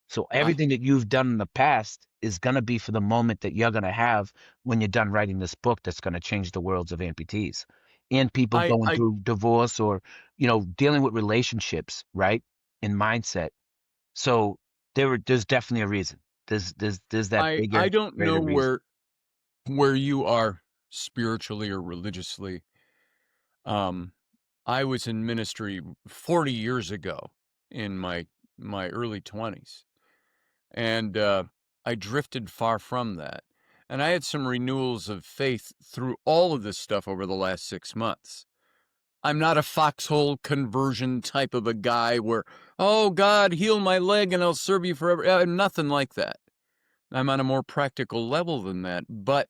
So I everything that you've done in the past is going to be for the moment that you're going to have when you're done writing this book that's going to change the worlds of amputees and people going I through divorce, or, dealing with relationships, right? And mindset. So there's definitely a reason. There's that I bigger, don't know greater reason. where you are spiritually or religiously. Um, I was in ministry 40 years ago in my early 20s, and, I drifted far from that, and I had some renewals of faith through all of this stuff over the last 6 months. I'm not a foxhole conversion type of a guy where, "Oh, God, heal my leg and I'll serve you forever." Nothing like that. I'm on a more practical level than that, but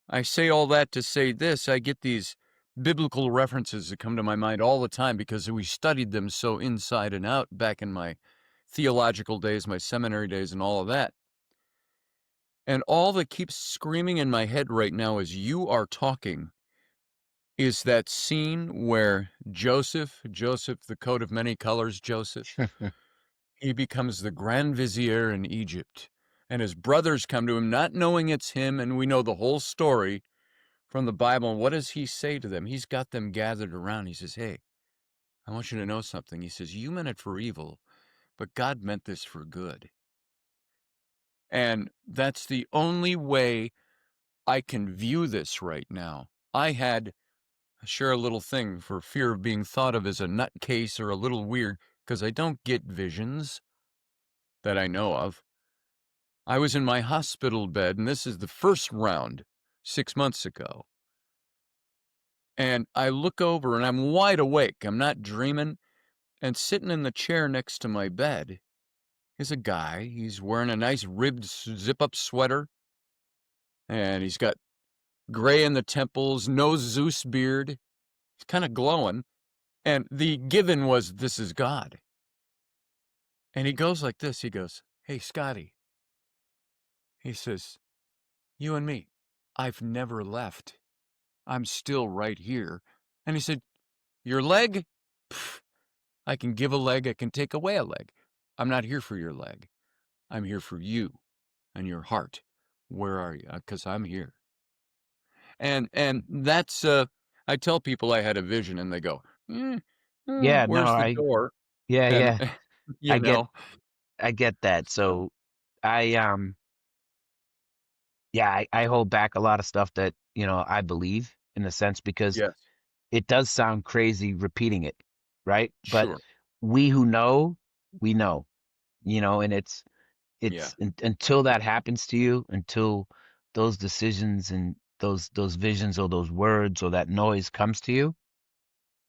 I say all that to say this: I get these biblical references that come to my mind all the time because we studied them so inside and out back in my theological days, my seminary days, and all of that. And all that keeps screaming in my head right now as you are talking is that scene where Joseph, the coat of many colors, Joseph, he becomes the Grand Vizier in Egypt. And his brothers come to him, not knowing it's him, and we know the whole story from the Bible. And what does he say to them? He's got them gathered around. He says, "Hey, I want you to know something." He says, "You meant it for evil, but God meant this for good." And that's the only way I can view this right now. I share a little thing for fear of being thought of as a nutcase or a little weird, because I don't get visions that I know of. I was in my hospital bed, and this is the first round 6 months ago. And I look over and I'm wide awake. I'm not dreaming. And sitting in the chair next to my bed is a guy. He's wearing a nice ribbed zip up sweater, and he's got gray in the temples, no Zeus beard. He's kind of glowing. And the given was, "This is God." And he goes like this. He goes, "Hey, Scotty." He says, "You and me, I've never left. I'm still right here." And he said, "Your leg? Pff, I can give a leg. I can take away a leg. I'm not here for your leg. I'm here for you and your heart. Where are you? Because I'm here." And that's I tell people I had a vision, and they go, Yeah, no, "Where's the door?" yeah, And yeah, you I get, know, I get that. so So I, yeah, I hold back a lot of stuff that, I believe, in a sense, because yes, it does sound crazy repeating it, right? But sure, we who know, we know, and yeah, until that happens to you, until those decisions and those visions or those words or that noise comes to you,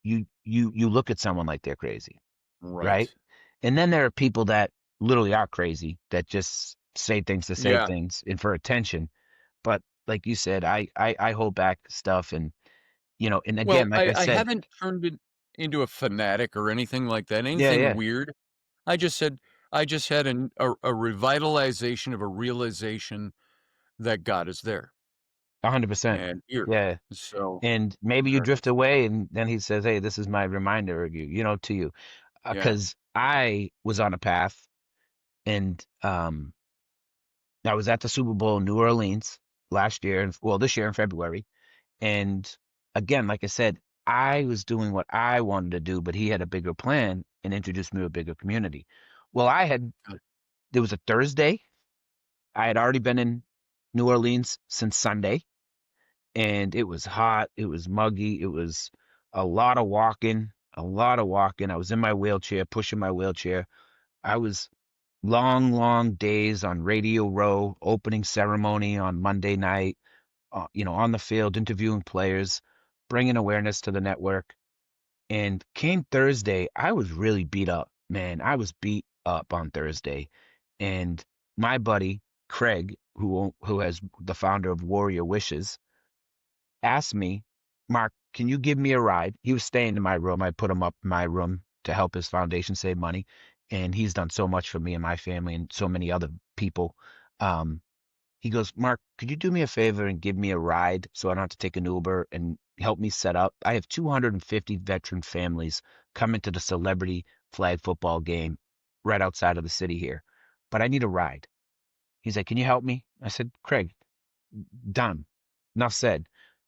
you look at someone like they're crazy, right? right, And then there are people that literally are crazy, that just say things to say yeah. things and for attention. But like you said, I hold back stuff, and and Well, again, like I I said, haven't turned it into a fanatic or anything like that, yeah, anything yeah, weird. I just said I just had a revitalization of a realization that God is there 100%. and here. Yeah. So And maybe you there it drift is. away, and then he says, "Hey, this is my reminder of you," to you. Yeah. Because I was on a path, and I was at the Super Bowl in New Orleans last year, and well, this year in February. And again, like I said, I was doing what I wanted to do, but he had a bigger plan and introduced me to a bigger community. Well, Good. there was a Thursday. I had already been in New Orleans since Sunday, and it was hot. It was muggy. It was a lot of walking, a lot of walking. I was in my wheelchair, pushing my wheelchair. I was long, long days on Radio Row, opening ceremony on Monday night, on the field, interviewing players, bringing awareness to the network. And came Thursday, I was really beat up, man. I was beat. up on Thursday, and my buddy Craig, who has the founder of Warrior Wishes, asked me, Mark, can you give me a ride? He was staying in my room. I put him up in my room to help his foundation save money. And he's done so much for me and my family and so many other people. Um, he goes, Mark, could you do me a favor and give me a ride so I don't have to take an Uber and help me set up? I have 250 veteran families coming to the celebrity flag football game right outside of the city here, but I need a ride. He's like, can you help me? I said, Craig, done. Enough said.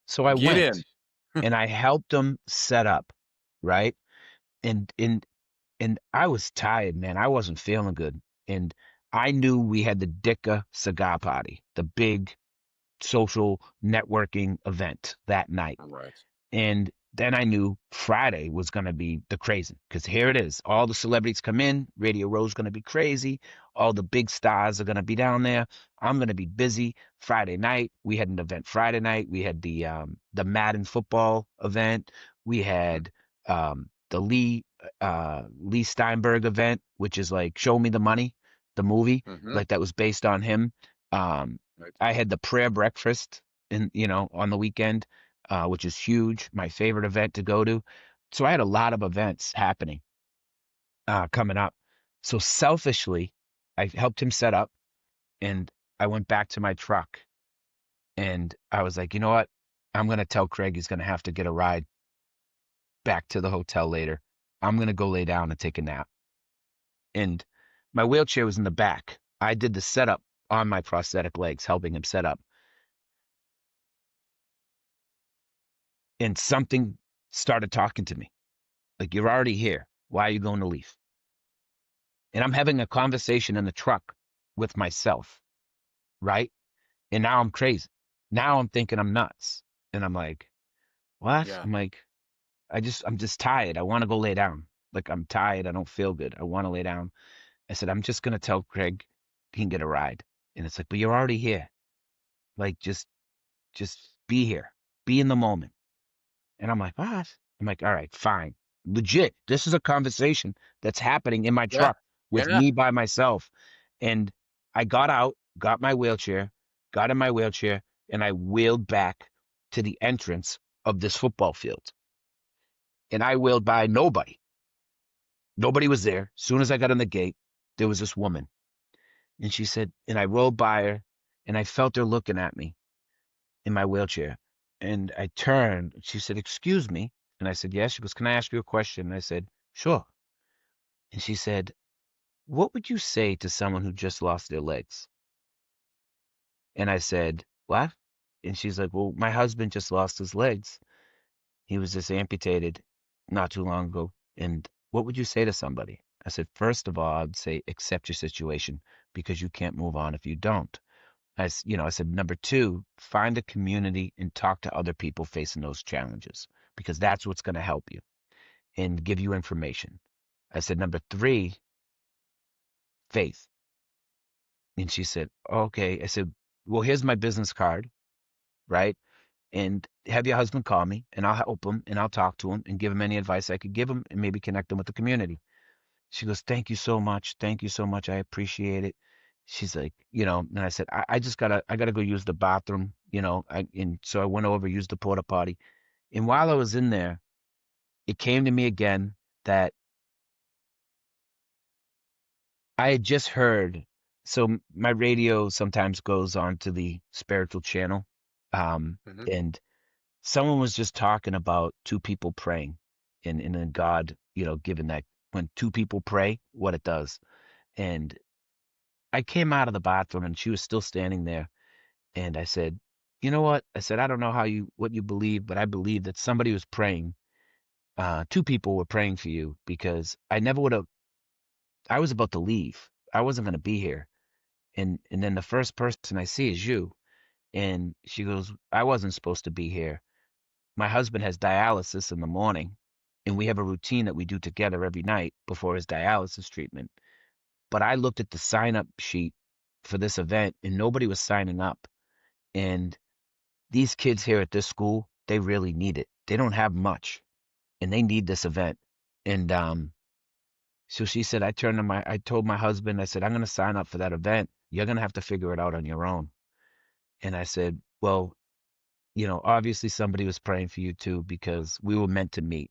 So I Get in. went and I helped him set up, right? And and I was tired, man. I wasn't feeling good. And I knew we had the Ditka cigar party, the big social networking event that night. Right. And then I knew Friday was going to be the crazy because here it is. All the celebrities come in. Radio Row's going to be crazy. All the big stars are going to be down there. I'm going to be busy Friday night. We had an event Friday night. We had the Madden football event. We Mhm. had the Lee Steinberg event, which is like Show Me the Money, the movie, Mhm. like that was based on him. Um, Right. I had the prayer breakfast on the weekend, which is huge, my favorite event to go to. So I had a lot of events happening coming up. So selfishly, I helped him set up and I went back to my truck and I was like, you know what? I'm going to tell Craig he's going to have to get a ride back to the hotel later. I'm going to go lay down and take a nap. And my wheelchair was in the back. I did the setup on my prosthetic legs, helping him set up. And something started talking to me like, you're already here. Why are you going to leave? And I'm having a conversation in the truck with myself, right? And now I'm crazy. Now I'm thinking I'm nuts. And I'm like, what? Yeah. I'm like, I'm just tired. I want to go lay down. Like, I'm tired. I don't feel good. I want to lay down. I said, I'm just going to tell Craig he can get a ride. And it's like, but you're already here. Like, just be here. Be in the moment. And I'm like, what? I'm like, all right, fine. Legit. This is a conversation that's happening in my Yeah. truck with Yeah. me by myself. And I got out, got my wheelchair, got in my wheelchair, and I wheeled back to the entrance of this football field. And I wheeled by nobody. Nobody was there. As soon as I got in the gate, there was this woman. And she said, and I rolled by her and I felt her looking at me in my wheelchair. And I turned. She said, excuse me. And I said, yes. She goes, can I ask you a question? And I said, sure. And she said, what would you say to someone who just lost their legs? And I said, what? And she's like, well, my husband just lost his legs. He was just amputated not too long ago. And what would you say to somebody? I said, first of all, I'd say accept your situation because you can't move on if you don't. I said, number two, find a community and talk to other people facing those challenges because that's what's going to help you and give you information. I said, number three, faith. And she said, okay. I said, well, here's my business card, right? And have your husband call me and I'll help him and I'll talk to him and give him any advice I could give him and maybe connect him with the community. She goes, thank you so much. Thank you so much. I appreciate it. She's like, and I said, I gotta go use the bathroom, and so I went over, used the porta potty. And while I was in there, it came to me again that I had just heard. So my radio sometimes goes on to the spiritual channel. Mhm. And someone was just talking about two people praying and then God, given that when two people pray, what it does. And I came out of the bathroom and she was still standing there. And I said, you know what? I said, I don't know what you believe, but I believe that somebody was praying. Two people were praying for you because I never would have, I was about to leave. I wasn't going to be here. And then the first person I see is you. And she goes, I wasn't supposed to be here. My husband has dialysis in the morning and we have a routine that we do together every night before his dialysis treatment. But I looked at the sign up sheet for this event and nobody was signing up. And these kids here at this school, they really need it. They don't have much and they need this event. And So she said, I told my husband, I said, I'm going to sign up for that event. You're going to have to figure it out on your own. And I said, well, obviously somebody was praying for you too, because we were meant to meet.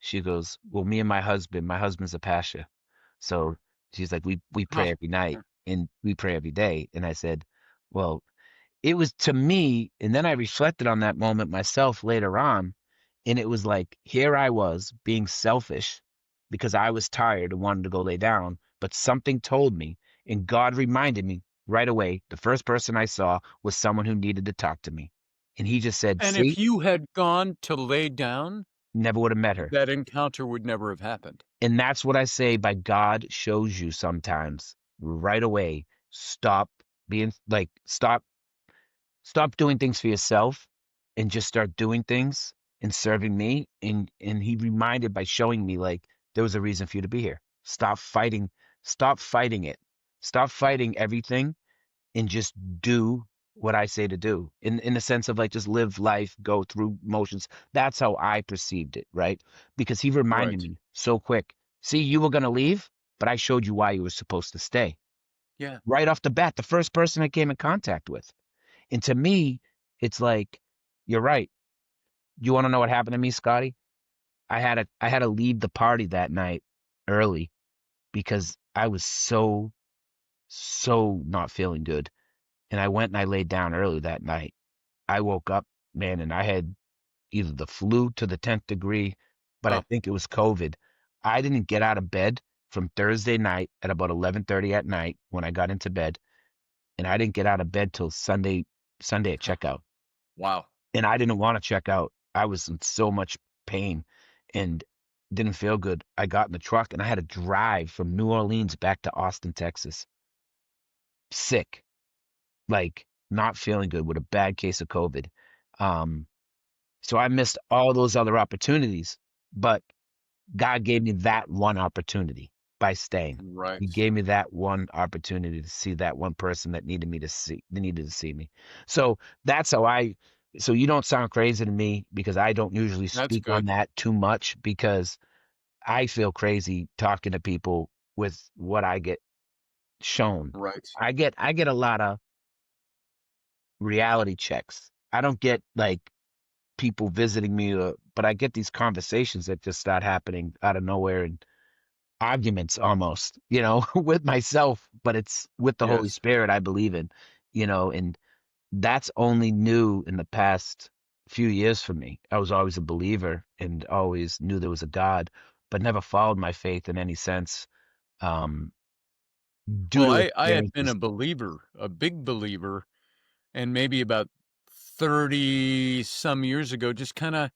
She goes, well, me and my husband's a pastor. So she's like, we Huh. pray every night and we pray every day. And I said, well, it was to me, and then I reflected on that moment myself later on, and it was like, here I was being selfish because I was tired and wanted to go lay down, but something told me, and God reminded me right away. The first person I saw was someone who needed to talk to me. And he just said, And if see, you had gone to lay down, never would have met her. that encounter would never have happened. And that's what I say by God shows you sometimes right away. Stop being like, stop doing things for yourself and just start doing things and serving me. And he reminded by showing me like there was a reason for you to be here. Stop fighting it. Stop fighting everything and just do what I say to do. In the sense of like just live life, go through motions. That's how I perceived it, right? Because he reminded Right. me so quick. See, you were gonna leave, but I showed you why you were supposed to stay. Yeah. Right off the bat, the first person I came in contact with. And to me, it's like, you're right. You want to know what happened to me, Scotty? I had to leave the party that night early because I was so not feeling good. And I went and I laid down early that night. I woke up, man, and I had either the flu to the 10th degree, but I Huh. think it was COVID. I didn't get out of bed from Thursday night at about 11:30 at night when I got into bed, and I didn't get out of bed till Sunday at checkout. Wow. And I didn't want to check out. I was in so much pain and didn't feel good. I got in the truck and I had to drive from New Orleans back to Austin, Texas, sick, like not feeling good with a bad case of COVID. Um, so I missed all those other opportunities, but God gave me that one opportunity by staying. He Right. gave me that one opportunity to see that one person that needed to see me. So that's how so you don't sound crazy to me because I don't usually That's speak on good. that too much because I feel crazy talking to people with what I get shown. Right. I get a lot of reality checks. I don't get like people visiting me, but I get these conversations that just start happening out of nowhere and arguments almost, with myself, but it's with the Holy Yes. Spirit I believe in, and that's only new in the past few years for me. I was always a believer and always knew there was a God, but never followed my faith in any sense, um, due Well, to I had been a experiences. believer, a big believer, and maybe about 30 some years ago, just kind of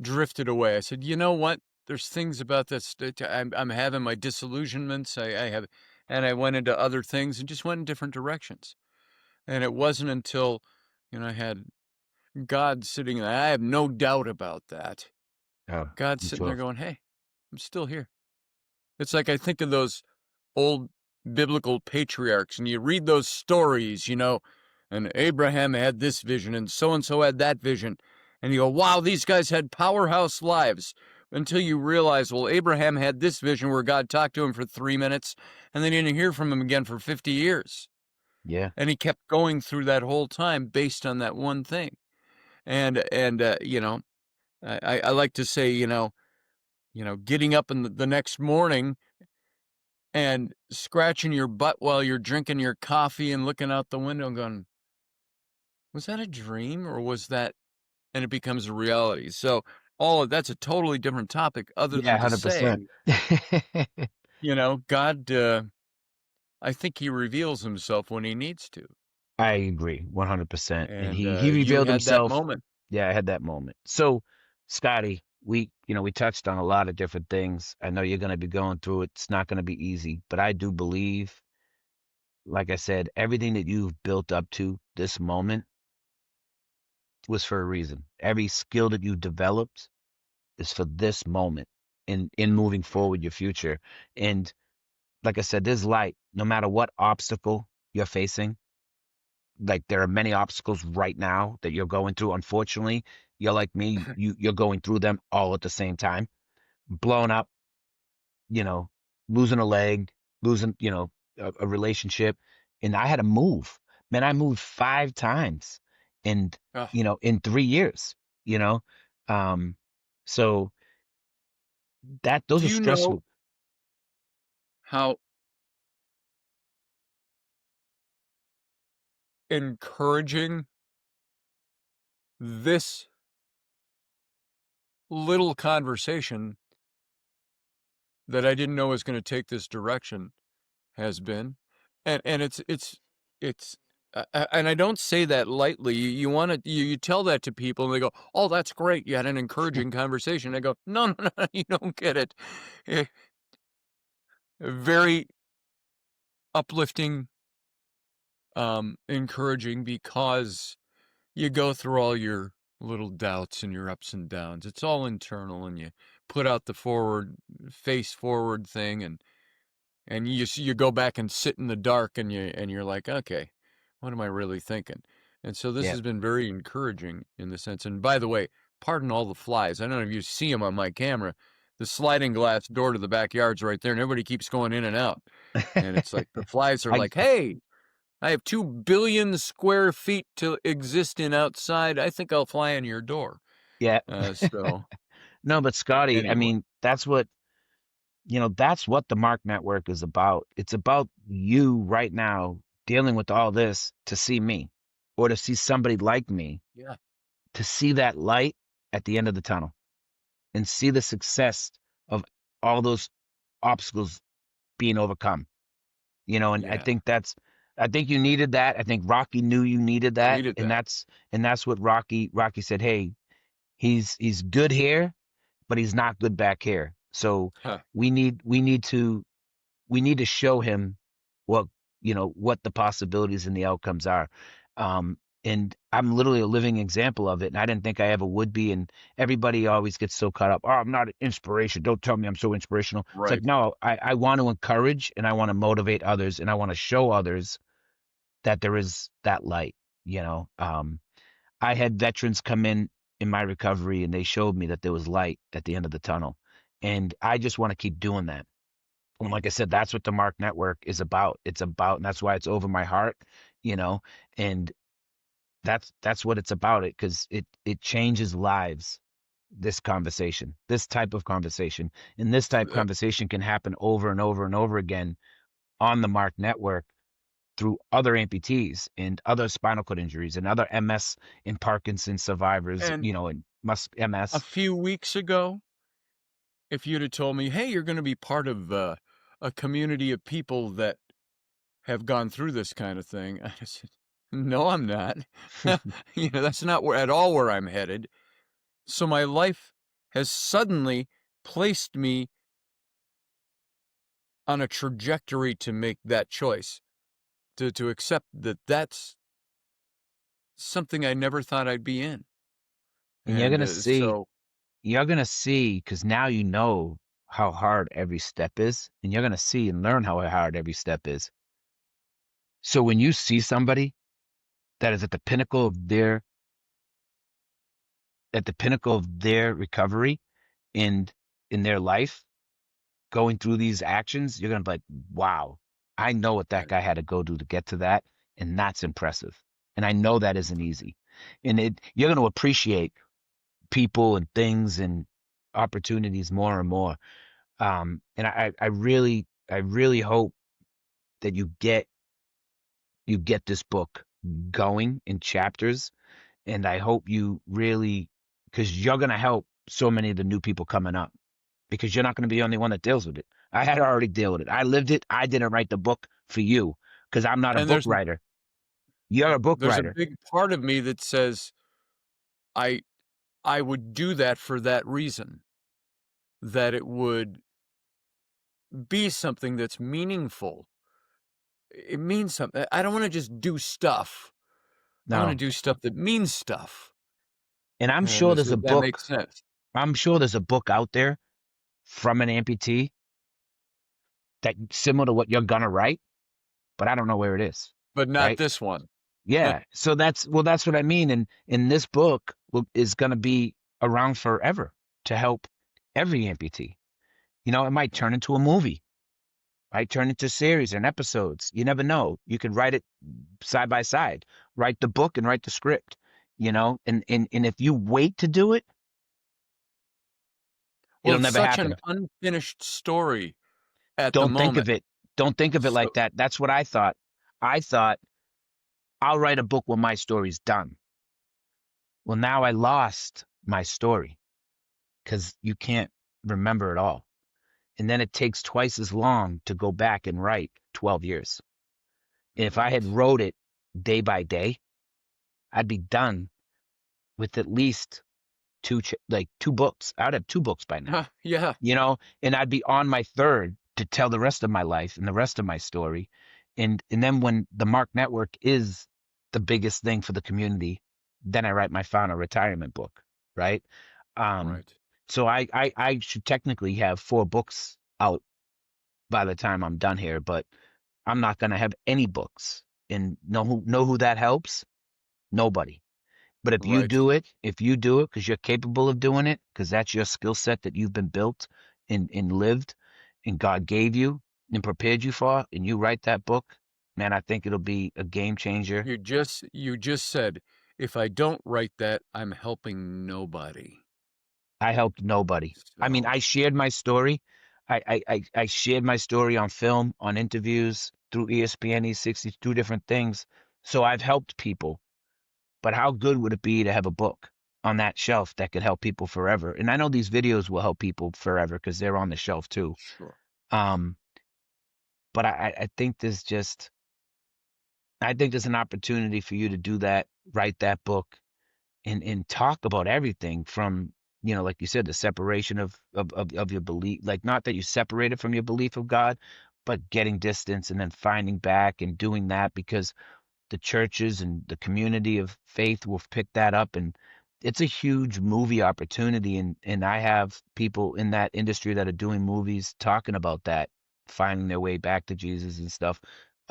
drifted away. I said, you know what? There's things about this that I'm having my disillusionments. I have, and I went into other things and just went in different directions. And it wasn't until, I had God sitting there. I have no doubt about that. Oh, God I'm sitting there sure. going, hey, I'm still here. It's like I think of those old biblical patriarchs and you read those stories, and Abraham had this vision and so had that vision. And you go, wow, these guys had powerhouse lives until you realize, well, Abraham had this vision where God talked to him for 3 minutes and then you didn't hear from him again for 50 years. Yeah. And he kept going through that whole time based on that one thing. And I like to say, getting up in the next morning and scratching your butt while you're drinking your coffee and looking out the window and going, was that a dream or was that? And it becomes a reality. So all of that's a totally different topic other Yeah, than to say, 100%. God, I think he reveals himself when he needs to. I agree 100%. And And he you revealed had that himself. moment. Yeah, I had that moment. So, Scotty, we touched on a lot of different things. I know you're going to be going through it. It's not going to be easy, but I do believe, like I said, everything that you've built up to this moment was for a reason. Every skill that you developed is for this moment in moving forward your future. And like I said, there's light no matter what obstacle you're facing. Like there are many obstacles right now that you're going through. Unfortunately, you're like me, you're going through them all at the same time. Blown up, you know. losing a leg, losing, a relationship, and I had to move. Man, I moved 5 times in, Uh, in 3 years, you know? Um, so those do are you know stressful. how encouraging this little conversation that I didn't know was going to take this direction has been? And it's and I don't say that lightly. You want to you tell that to people and they go, "Oh, that's great. You had an encouraging conversation." I go, "No, no, no, you don't get it." Eh, Very uplifting, encouraging because you go through all your little doubts and your ups and downs. It's all internal, and you put out the face forward thing, and you go back and sit in the dark, and you're like, okay, what am I really thinking? And so this Yeah. has been very encouraging in the sense. And by the way, pardon all the flies. I don't know if you see them on my camera. The sliding glass door to the backyard's right there, and everybody keeps going in and out. And it's like the flies are I like, hey, I have 2 billion square feet to exist in outside. I think I'll fly in your door. yeah. So No, but Scotty, I anyway, mean, that's what the Mark Network is about. It's about you right now dealing with all this to see me or to see somebody like me, yeah, to see that light at the end of the tunnel and see the success of all those obstacles being overcome. And I yeah, think you needed that. I think Rocky knew you needed I that. needed And that. that's what Rocky said, hey, he's good here, but he's not good back here. So Huh. we need to show him what what the possibilities and the outcomes are. And I'm literally a living example of it. And I didn't think I ever would be. And everybody always gets so caught up. Oh, I'm not an inspiration. Don't tell me I'm so inspirational. It's like, Right. no, I want to encourage and I want to motivate others and I want to show others that there is that light. I had veterans come in my recovery and they showed me that there was light at the end of the tunnel. And I just want to keep doing that. And like I said, that's what the Mark Network is about. It's about, and that's why it's over my heart, you know, and that's what it's about. Because it changes lives. This type of conversation, and this type of Uh, conversation can happen over and over and over again on the Mark Network through other amputees and other spinal cord injuries and other MS and Parkinson's survivors, And and mus a MS. few weeks ago, if you'd have told me, "Hey, you're gonna be part of, a community of people that have gone through this kind of thing," I said, "No, I'm not." That's not where at all where I'm headed. So my life has suddenly placed me on a trajectory to make that choice, to accept that that's something I never thought I'd be in. And you're And, gonna see so You're gonna see, because now you know how hard every step is, and you're gonna see and learn how hard every step is. So when you see somebody that is at the pinnacle of their recovery and in their life, going through these actions, you're gonna be like, wow, I know what that right. guy had to go do to get to that, and that's impressive. And I know that isn't easy. And you're gonna appreciate people and things and opportunities more and more. And I really hope that you get this book going in chapters, and I hope you really, because you're gonna help so many of the new people coming up, because you're not gonna be the only one that deals with it. I had to already deal with it. I lived it. I didn't write the book for you because I'm not a And book writer. You're a book there's a writer. big part of me that says I I would do that for that reason, that it would be something that's meaningful. It means something. I don't wanna just do stuff. I wanna No, do stuff that means stuff, and I'm and sure this there's a if that makes book. sense, I'm sure there's a book out there from an amputee that similar to what you're gonna write, but I don't know where it is. but not Right? this one. Yeah. So that's what I mean. And this book is going to be around forever to help every amputee. It might Yeah. turn into a movie. right? Turn into series and episodes. You never know. You could write it side by side, write the book and write the script, and if you wait to do it, Well, it'll it's never such an happen. unfinished story at the Don't think of moment. it. Don't think of it like So that. That's what I thought. I thought I'll write a book when my story's done. Well, now I lost my story because you can't remember it all. And then it takes twice as long to go back and write 12 years. If I had right. wrote it day by day, I'd be done with at least two books. I'd have two books by now, Yeah, and I'd be on my third to tell the rest of my life and the rest of my story. And then when the Mark Network is the biggest thing for the community, then I write my final retirement book, right? Um, right. so I should technically have four books out by the time I'm done here, but I'm not gonna have any books. And know who that helps? Nobody. But Right. if you do it because you're capable of doing it, because that's your skill set that you've been built and lived, and God gave you and prepared you for, and you write that book, man, I think it'll be a game changer. You just said, if I don't write that, I'm helping nobody. I helped nobody. I mean, So I shared my story. I shared my story on film, on interviews, through ESPN, E60, two different things. So I've helped people. But how good would it be to have a book on that shelf that could help people forever? And I know these videos will help people forever because they're on the shelf too. sure. Um, but I think I think there's an opportunity for you to do that, write that book, and talk about everything from, like you said, the separation of your belief, like not that you separated from your belief of God, but getting distance and then finding back and doing that because the churches and the community of faith will pick that up, and it's a huge movie opportunity, and I have people in that industry that are doing movies talking about that, finding their way back to Jesus and stuff.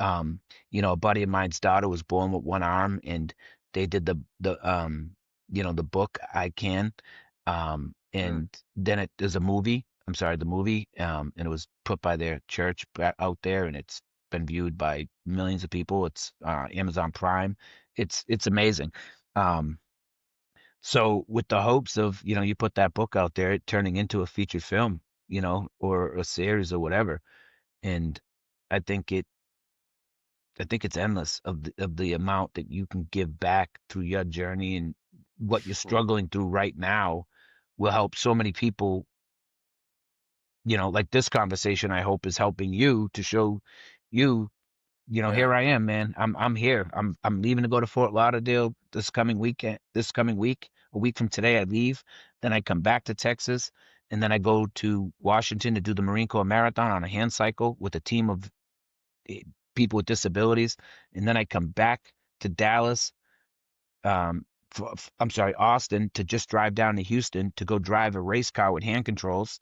um a buddy of mine's daughter was born with one arm, and they did the book I Can, Mm. and then there's a movie, I'm sorry, the movie, and it was put by their church out there, and it's been viewed by millions of people. It's Amazon Prime. It's amazing. Um, so with the hopes of, you put that book out there, it turning into a featured film, or a series or whatever. And I think it I think it's endless of the amount that you can give back through your journey, and what you're Sure. struggling through right now will help so many people. Like this conversation, I hope is helping you to show you, Yeah. here I am, man. I'm here. I'm leaving to go to Fort Lauderdale this coming weekend. This coming week, a week from today, I leave. Then I come back to Texas, and then I go to Washington to do the Marine Corps Marathon on a hand cycle with a team of eh, people with disabilities, and then I come back to Dallas, I'm sorry, Austin, to just drive down to Houston to go drive a race car with hand controls.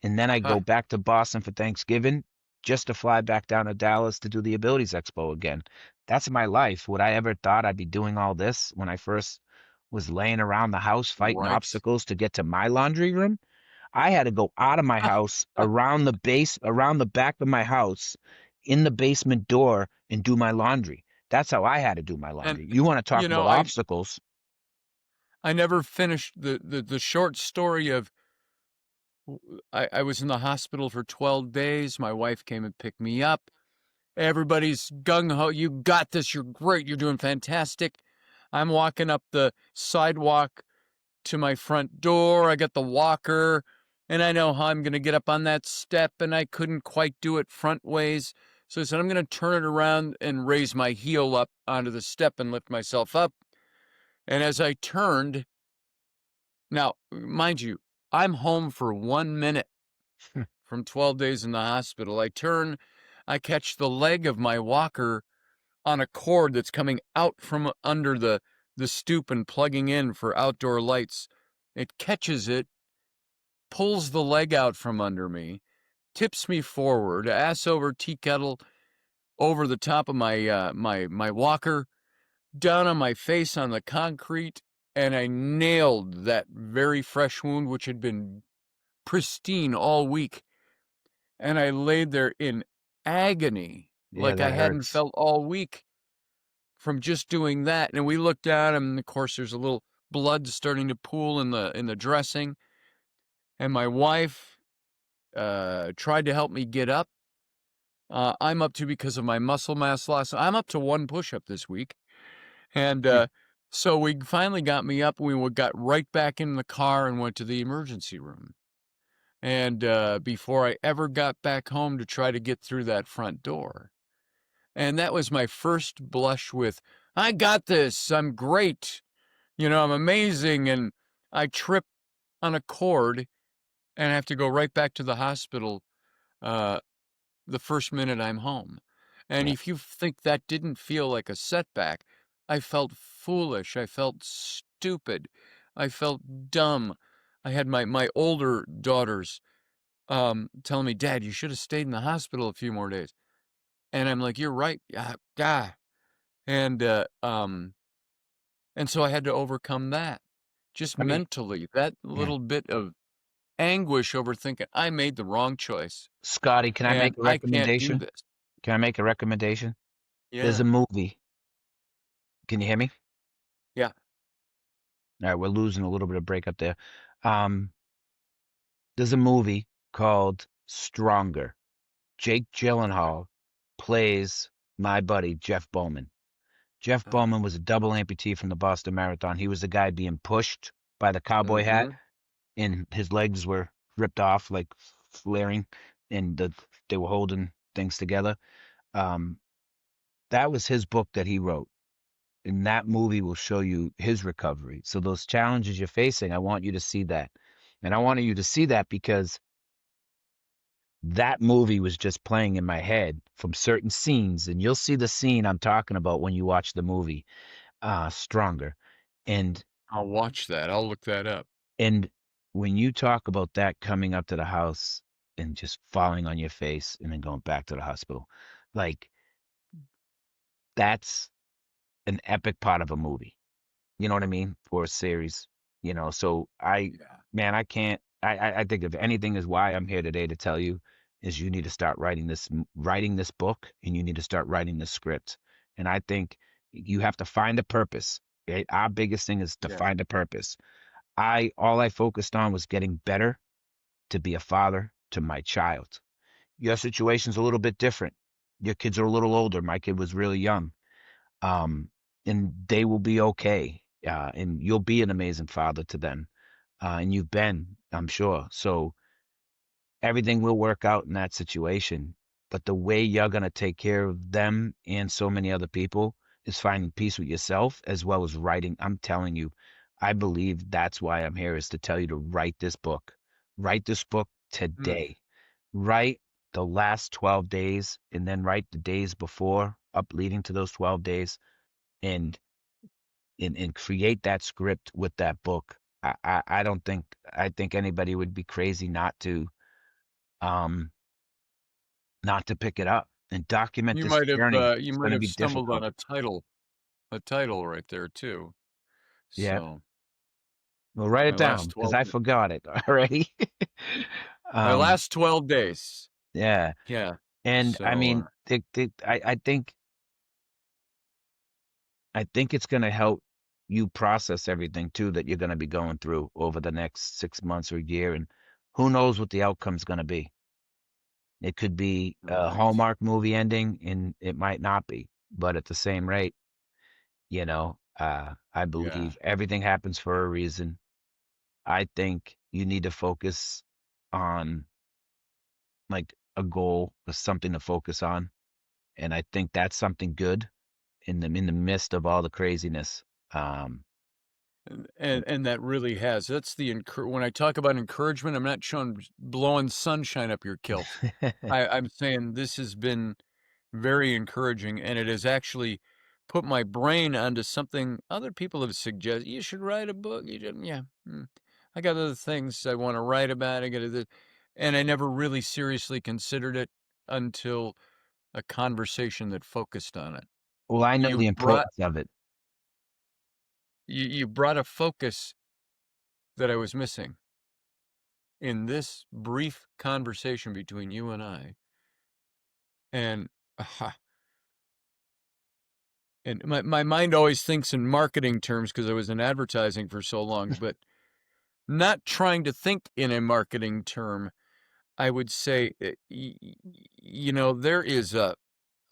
And then I Huh. go back to Boston for Thanksgiving just to fly back down to Dallas to do the Abilities Expo again. That's my life. Would I ever thought I'd be doing all this when I first was laying around the house fighting Right. obstacles to get to my laundry room? I had to go out of my house, around the back of my house, in the basement door, and do my laundry. That's how I had to do my And laundry. You want to talk you know, about I obstacles? I never finished the short story of I was in the hospital for 12 days. My wife came and picked me up. Everybody's gung ho. You got this. You're great. You're doing fantastic. I'm walking up the sidewalk to my front door. I got the walker, and I know how I'm going to get up on that step, and I couldn't quite do it front ways. So I said, I'm going to turn it around and raise my heel up onto the step and lift myself up. And as I turned, now, mind you, I'm home for 1 minute from 12 days in the hospital. I turn, I catch the leg of my walker on a cord that's coming out from under the stoop and plugging in for outdoor lights. It catches it, pulls the leg out from under me, tips me forward, ass over tea kettle over the top of my walker, down on my face on the concrete, and I nailed that very fresh wound, which had been pristine all week. And I laid there in agony Yeah, like I that hadn't hurts. felt all week from just doing that, and we looked at him, and of course, there's a little blood starting to pool in the dressing, and my wife, tried to help me get up. I'm up to because of my muscle mass loss, I'm up to 1 push-up this week, and, Mm, so we finally got me up, and got right back in the car and went to the emergency room, and, before I ever got back home to try to get through that front door, and that was my first blush with, "I got this, I'm great, I'm amazing," and I trip on a cord and have to go right back to the hospital, uh, the first minute I'm home. And yeah. if you think that didn't feel like a setback, I felt foolish. I felt stupid. I felt dumb. I had my older daughters telling me, "Dad, you should have stayed in the hospital a few more days." And I'm like, "You're right. God." And and so I had to overcome that. Just I mean, mentally, that yeah. little bit of anguish over thinking I made the wrong choice Scotty, can I and make a I can't do recommendation? this. Can I make a recommendation? There's a Yeah. movie. Can you hear me? Yeah. All right, we're losing a little bit of break up there. Um, there's a movie called Stronger. Jake Gyllenhaal plays my buddy Jeff Bowman. Jeff Oh. Bowman was a double amputee from the Boston Marathon. He was the guy being pushed by the cowboy hat, Mhm. and his legs were ripped off, like flaring, and they were holding things together. Um, that was his book that he wrote, and that movie will show you his recovery. So those challenges you're facing, I want you to see that, and I wanted you to see that because that movie was just playing in my head from certain scenes, and you'll see the scene I'm talking about when you watch the movie, Stronger. And I'll watch that. I'll look that up. and when you talk about that coming up to the house and just falling on your face and then going back to the hospital, like that's an epic part of a movie. You know what I mean? For a series, So Yeah. man, I can't. I think if anything is why I'm here today to tell you is you need to start writing this book, and you need to start writing this script. And I think you have to find a purpose. Right? Our biggest thing is to Yeah. find a purpose. I all I focused on was getting better to be a father to my child. Your situation's a little bit different. Your kids are a little older. My kid was really young, um, and they will be okay. And you'll be an amazing father to them, and you've been, I'm sure. So everything will work out in that situation. But the way you're gonna take care of them and so many other people is finding peace with yourself as well as writing. I'm telling you, I believe that's why I'm here is to tell you to write this book. Write this book Mm. today. Write the last 12 days and then write the days before up leading to those 12 days and and create that script with that book. I don't think I think anybody would be crazy um not to pick it up and document this journey. You It's might going to have be stumbled on difficult. a title right there too. Yeah. So, Well, write it my last down because 12 I d forgot it already. my um, last 12 days. yeah. Yeah. And I So, mean, I think it's going to help you process everything too that you're going to be going through over the next 6 months or year, and who knows what the outcome's going to be. It could be a right. Hallmark movie ending, and it might not be. But at the same rate, I Yeah. believe everything happens for a reason. I think you need to focus on like a goal or something to focus on, and I think that's something good in the midst of all the craziness. Um, And that really has. That's the when I talk about encouragement, I'm not showing blowing sunshine up your kilt. I'm saying this has been very encouraging, and it has actually put my brain onto something other people have suggested. You should write a book. You should, yeah. I got other things I want to write about. I got other, and I never really seriously considered it until a conversation that focused on it. well, I know You the brought importance of it. you brought a focus that I was missing in this brief conversation between you and I. And and my mind always thinks in marketing terms because I was in advertising for so long, but not trying to think in a marketing term, I would say, there is a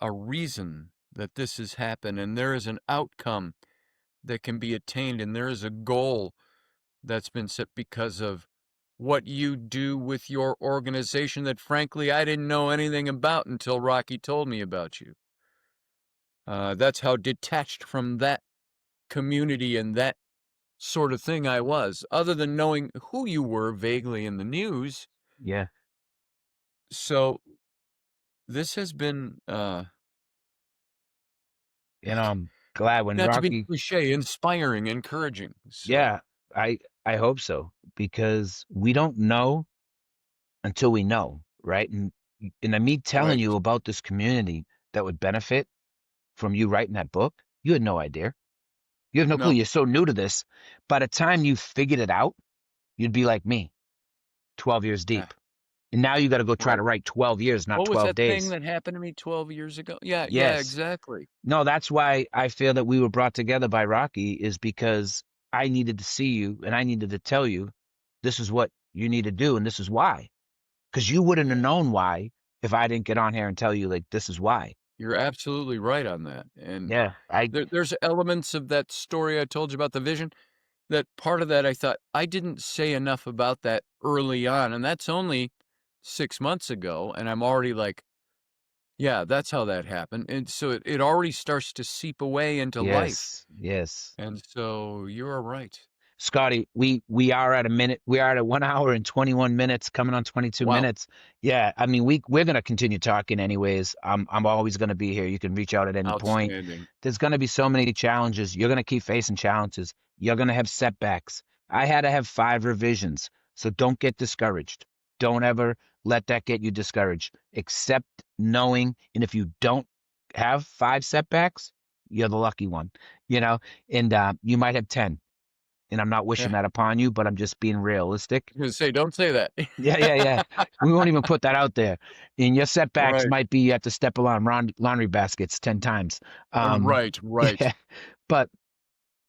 reason that this has happened, and there is an outcome that can be attained, and there is a goal that's been set because of what you do with your organization that, frankly, I didn't know anything about until Rocky told me about you. That's how detached from that community and that sort of thing I was, other than knowing who you were vaguely in the news. Yeah. So this has been, I'm glad when not to be Rocky, cliche, inspiring, encouraging. So, yeah, I hope so, because we don't know until we know, right? And me telling right. you about this community that would benefit from you writing that book, you had no idea. You have no clue. No. You're so new to this. By the time you figured it out, you'd be like me, 12 years Yeah, deep. And now you got to go try to right. write 12 years, not What was 12 that thing days. that happened to me 12 years ago? Yeah, yeah, Yes. exactly. No, that's why I feel that we were brought together by Rocky, is because I needed to see you and I needed to tell you this is what you need to do and this is why. Because you wouldn't have Yeah. known why if I didn't get on here and tell you, like, this is why. You're absolutely right on that. And Yeah. there's elements of that story I told you about the vision that part of that I thought I didn't say enough about that early on. And that's only 6 months ago. And I'm already like, yeah, that's how that happened. And so it already starts to seep away into life. Yes. Yes. And so you're right. Scotty, we are at a minute. We are at 1 hour and 21 minutes, coming on 22 Wow. minutes. Yeah, I mean, we're gonna continue talking anyways. I'm always gonna be here. You can reach out at any point. Outstanding. There's gonna be so many challenges. You're gonna keep facing challenges. You're gonna have setbacks. I had to have 5 revisions, so don't get discouraged. Don't ever let that get you discouraged. Accept knowing, and if you don't have 5 setbacks, you're the lucky one. You know, and you might have 10, and I'm not Yeah. wishing that upon you, but I'm just being realistic. I was gonna say, don't say that. Yeah, yeah, yeah. We won't even put that out there. And your setbacks Right. might be you have to step along laundry baskets 10 times. Right, right. Yeah. But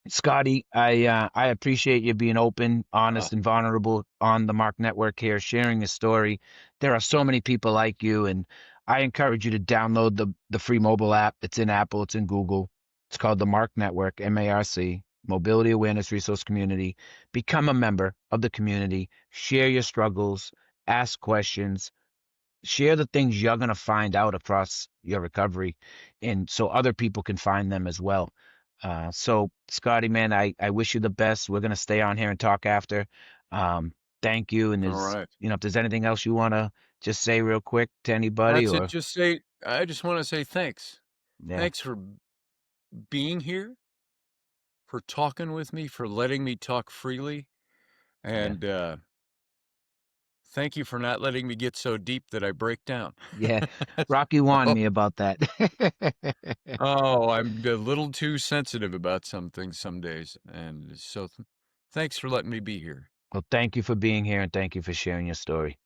Scotty, I appreciate you being open, Uh, honest, and vulnerable on the Mark Network here, sharing your story. There are so many people like you, and I encourage you to download the free mobile app. It's in Apple, it's in Google. It's called the Mark Network, MARC, Mobility Awareness Resource Community. Become a member of the community. Share your struggles, ask questions, share the things you're going to find out across your recovery, and so other people can find them as well. So Scotty, man, I wish you the best. We're going to stay on here and talk after. um, Thank you. And all there's, right. if there's anything else you want to just say real quick to anybody, That's it. or Just say, I just want to say thanks. yeah. Thanks for being here, for talking with me, for letting me talk freely. Yeah. And thank you for not letting me get so deep that I break down. Yeah, Rocky warned Oh, me about that. oh, I'm a little too sensitive about some things some days. And so thanks for letting me be here. Well, thank you for being here and thank you for sharing your story.